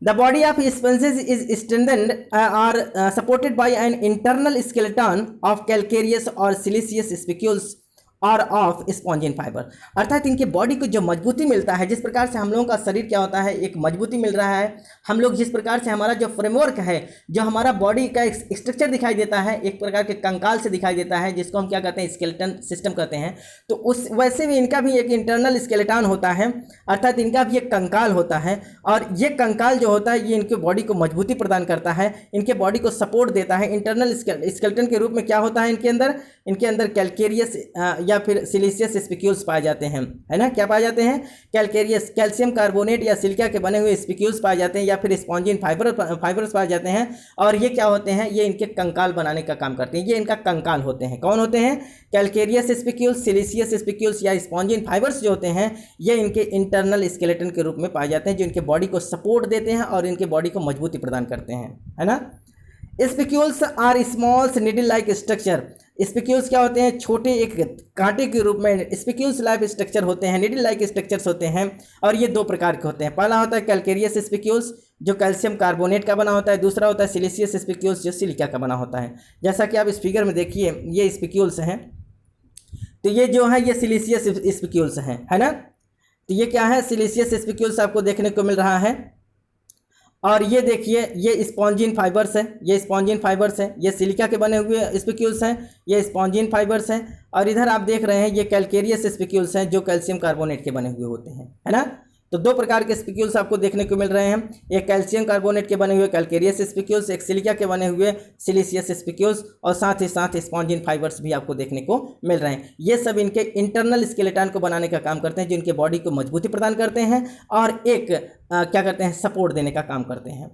Speaker 1: The body of sponges is strengthened और supported by an internal skeleton of calcareous और सिलिशियस स्पिक्यूल्स और ऑफ स्पॉन्जिन फाइबर। अर्थात इनके बॉडी को जो मजबूती मिलता है, जिस प्रकार से हम लोगों का शरीर क्या होता है, एक मजबूती मिल रहा है। हम लोग जिस प्रकार से हमारा जो फ्रेमवर्क है, जो हमारा बॉडी का एक स्ट्रक्चर दिखाई देता है, एक प्रकार के कंकाल से दिखाई देता है, जिसको हम क्या कहते हैं, स्केलेटन सिस्टम कहते हैं। तो उस वैसे भी इनका भी एक इंटरनल स्केलेटन होता है, अर्थात इनका भी एक कंकाल होता है। और ये कंकाल जो होता है ये इनके बॉडी को मजबूती प्रदान करता है, इनके बॉडी को सपोर्ट देता है। इंटरनल स्केलेटन के रूप में क्या होता है इनके अंदर कैलकेरियस या फिर सिलिशियस स्पिक्यूल्स पाए जाते हैं, है ना। क्या पाए जाते हैं, कैलकेरियस, कैल्शियम कार्बोनेट या सिलिका के बने हुए स्पिक्यूल्स पाए जाते हैं, या फिर स्पॉन्जिन फाइबर्स पाए जाते हैं। और ये क्या होते हैं, ये इनके कंकाल बनाने का काम करते हैं। ये इनका कंकाल होते हैं। कौन होते हैं, कैलकेरियस स्पिक्यूल्स, सिलिशियस स्पिक्यूल्स या स्पॉन्जिन फाइबर्स जो होते हैं ये इनके इंटरनल स्केलेटन के रूप में पाए जाते हैं, जो इनके बॉडी को सपोर्ट देते हैं और इनके बॉडी को मजबूती प्रदान करते हैं, है ना। Spicules are small needle like structure. Spicules क्या होते हैं, छोटे एक कांटे के रूप में स्पिक्यूल्स लाइक स्ट्रक्चर होते हैं, निडल लाइक स्ट्रक्चर्स होते हैं। और ये दो प्रकार के होते हैं। पहला होता है कैलकेरियस स्पिक्यूल्स, जो कैल्शियम कार्बोनेट का बना होता है, दूसरा होता है सिलिशियस स्पिक्यूल्स जो सिलिका का बना होता है। जैसा कि आप इस फिगर में देखिए ये स्पिक्यूल्स हैं, तो ये जो है ये सिलिशियस स्पिक्यूल्स हैं, है ना। तो ये क्या है, सिलिशियस स्पिक्यूल्स आपको देखने को मिल रहा है। और ये देखिए ये स्पॉन्जिन फाइबर्स है, ये स्पॉन्जिन फाइबर्स है, ये सिलिका के बने हुए स्पिक्यूल्स हैं, ये स्पॉन्जिन फाइबर्स हैं। और इधर आप देख रहे हैं ये कैल्केरियस स्पिक्यूल्स हैं जो कैल्शियम कार्बोनेट के बने हुए होते हैं, है ना। तो दो प्रकार के स्पिक्यूल्स आपको देखने को मिल रहे हैं, एक कैल्शियम कार्बोनेट के बने हुए कैल्केरियस स्पिक्यूल्स, एक सिलिका के बने हुए सिलिशियस स्पिक्यूल्स, और साथ ही साथ स्पॉन्जिन फाइबर्स भी आपको देखने को मिल रहे हैं। ये सब इनके इंटरनल स्केलेटन को बनाने का काम करते हैं, जो इनके बॉडी को मजबूती प्रदान करते हैं और एक क्या करते हैं, सपोर्ट देने का काम करते हैं।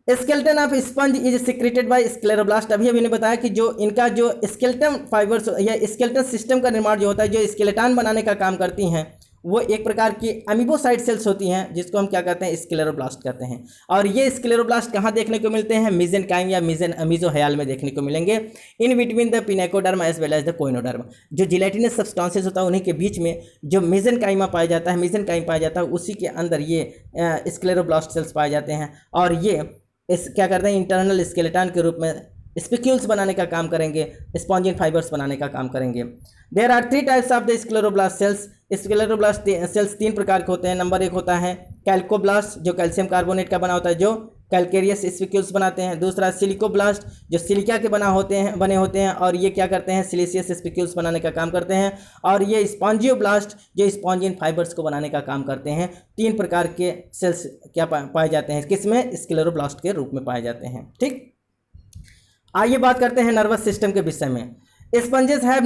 Speaker 1: Skeleton of sponge is secreted by scleroblast. अभी ने बताया कि जो इनका जो स्केलेटन फाइबर्स या स्केलेटन सिस्टम का निर्माण जो होता है, जो स्केलेटन बनाने का काम करती हैं, वो एक प्रकार की अमीबोसाइट सेल्स होती हैं जिसको हम क्या कहते हैं, स्क्लेरोब्लास्ट कहते हैं। और ये स्क्लेरोब्लास्ट कहाँ देखने को मिलते हैं, मेसेनकाइम या मेसोहायल में देखने को मिलेंगे, in between the pinacoderma as well as the choanoderma. जो जिलेटिनस सब्सटेंसेस होता है उन्हीं के बीच में जो मेसेनकाइमा पाया जाता है, मेसेनकाइम पाया जाता है, उसी के अंदर ये स्क्लेरोब्लास्ट सेल्स पाए जाते हैं। और ये क्या करते हैं, इंटरनल स्केलेटन के रूप में स्पिक्यूल्स बनाने का काम करेंगे, स्पॉन्जिन फाइबर्स बनाने का काम करेंगे। There are 3 types of the scleroblast cells. Scleroblast cells 3 प्रकार के होते हैं। नंबर 1 होता है कैल्कोब्लास्ट जो कैल्शियम कार्बोनेट का बना होता है, जो कैल्केरियस स्पिक्यूल्स बनाते हैं। दूसरा सिलिकोब्लास्ट जो सिलिका के बने होते हैं और ये क्या करते हैं, सिलिशियस स्पिक्यूल्स बनाने का काम करते हैं। और ये स्पॉन्जियोब्लास्ट जो स्पॉन्जिन फाइबर्स को बनाने का काम करते हैं। 3 प्रकार के सेल्स क्या पाए जाते हैं, किसमें, स्क्लेरोब्लास्ट के रूप में पाए जाते हैं। ठीक, आइए बात करते हैं नर्वस सिस्टम के विषय में। Sponges have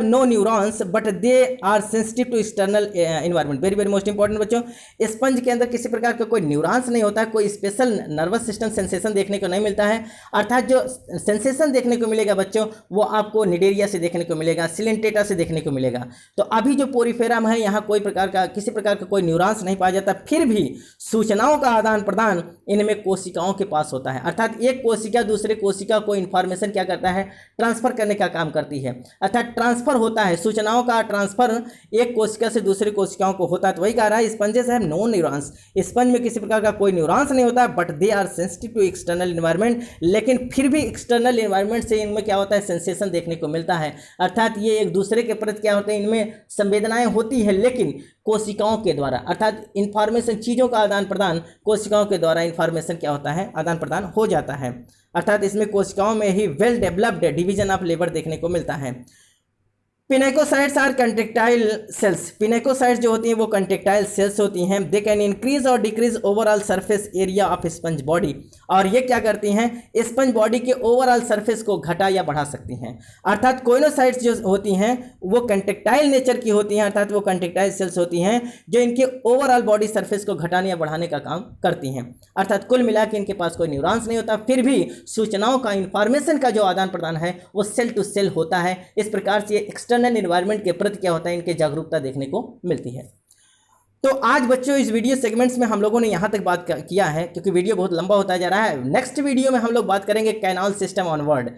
Speaker 1: no neurons but they are sensitive to external environment. Very very most important बच्चों, स्पंज के अंदर किसी प्रकार का कोई न्यूरॉन्स नहीं होता है, कोई स्पेशल नर्वस सिस्टम सेंसेशन देखने को नहीं मिलता है। अर्थात जो सेंसेशन देखने को मिलेगा बच्चों वो आपको निडेरिया से देखने को मिलेगा, सिलेंटेटा से देखने को मिलेगा। तो अभी जो पोरीफेरम है यहाँ कोई प्रकार का किसी प्रकार का कोई न्यूरॉन्स नहीं पाया जाता, फिर भी सूचनाओं का आदान प्रदान इनमें कोशिकाओं के पास होता है। अर्थात एक कोशिका दूसरे कोशिका को इन्फॉर्मेशन क्या करता है, ट्रांसफर करने का काम करती है। अर्थात ट्रांसफर होता है, सूचनाओं का ट्रांसफर एक कोशिका से दूसरी कोशिकाओं को होता है। तो वही कह रहा है sponges have no neurons, sponge में किसी प्रकार का कोई न्यूरॉन्स नहीं होता, but they are sensitive to external environment. लेकिन फिर भी एक्सटर्नल इन्वायरमेंट से इनमें क्या होता है, सेंसेशन देखने को मिलता है। अर्थात ये एक दूसरे के प्रति क्या होते हैं, इनमें संवेदनाएं होती है, लेकिन कोशिकाओं के द्वारा, अर्थात इन्फॉर्मेशन, चीज़ों का आदान प्रदान कोशिकाओं के द्वारा इन्फॉर्मेशन क्या होता है, आदान प्रदान हो जाता है। अर्थात इसमें कोशिकाओं में ही well developed division of labour देखने को मिलता है। Pinacocytes are contractile cells. Pinacocytes जो होती हैं वो कंट्रेक्टाइल सेल्स होती हैं। दे कैन इंक्रीज और decrease overall surface area of sponge body. और ये क्या करती हैं, स्पंज बॉडी के ओवरऑल सरफेस को घटा या बढ़ा सकती हैं। अर्थात कोइनोसाइट्स जो होती हैं वो कंट्रेक्टाइल नेचर की होती हैं, अर्थात वो कंट्रेक्टाइल सेल्स होती हैं जो इनके ओवरऑल बॉडी सरफेस को घटाने या बढ़ाने का काम करती हैं। अर्थात कुल मिला के इनके पास कोई न्यूरॉन्स नहीं होता, फिर भी सूचनाओं का, इंफॉर्मेशन का जो आदान प्रदान है वो सेल टू सेल होता है। इस प्रकार से एक्सटर्नल एनवायरनमेंट के प्रति क्या होता है, इनके जागरूकता देखने को मिलती है। तो आज बच्चों इस वीडियो सेगमेंट्स में हम लोगों ने यहाँ तक बात किया है, क्योंकि वीडियो बहुत लंबा होता जा रहा है। नेक्स्ट वीडियो में हम लोग बात करेंगे canal system onward,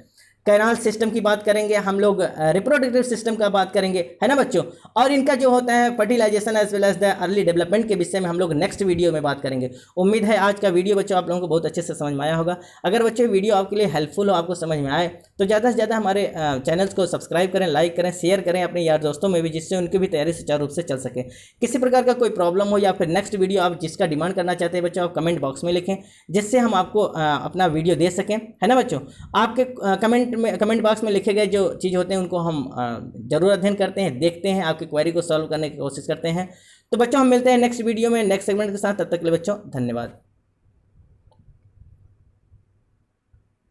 Speaker 1: canal system की बात करेंगे, हम लोग रिप्रोडक्टिव सिस्टम का बात करेंगे, है ना बच्चों। और इनका जो होता है fertilisation as well as the early development के विषय में हम लोग नेक्स्ट वीडियो में बात करेंगे। उम्मीद है आज का वीडियो बच्चों आप लोगों को बहुत अच्छे से समझ में आया होगा। अगर बच्चों वीडियो आपके लिए हेल्पफुल हो, आपको समझ में आए, तो ज़्यादा से ज़्यादा हमारे चैनल्स को सब्सक्राइब करें, लाइक करें, शेयर करें अपने यार दोस्तों में भी, जिससे उनकी भी तैयारी सुचारू रूप से चल सके। किसी प्रकार का कोई प्रॉब्लम हो या फिर नेक्स्ट वीडियो आप जिसका डिमांड करना चाहते हैं बच्चों, आप कमेंट बॉक्स में लिखें, जिससे हम आपको अपना वीडियो दे सकें, है ना बच्चों। आपके कमेंट बॉक्स में लिखे गए जो चीज़ होते हैं उनको हम जरूर अध्ययन करते हैं, देखते हैं, आपकी क्वेरी को सॉल्व करने की कोशिश करते हैं। तो बच्चों हम मिलते हैं नेक्स्ट वीडियो में नेक्स्ट सेगमेंट के साथ। तब तक के लिए बच्चों धन्यवाद।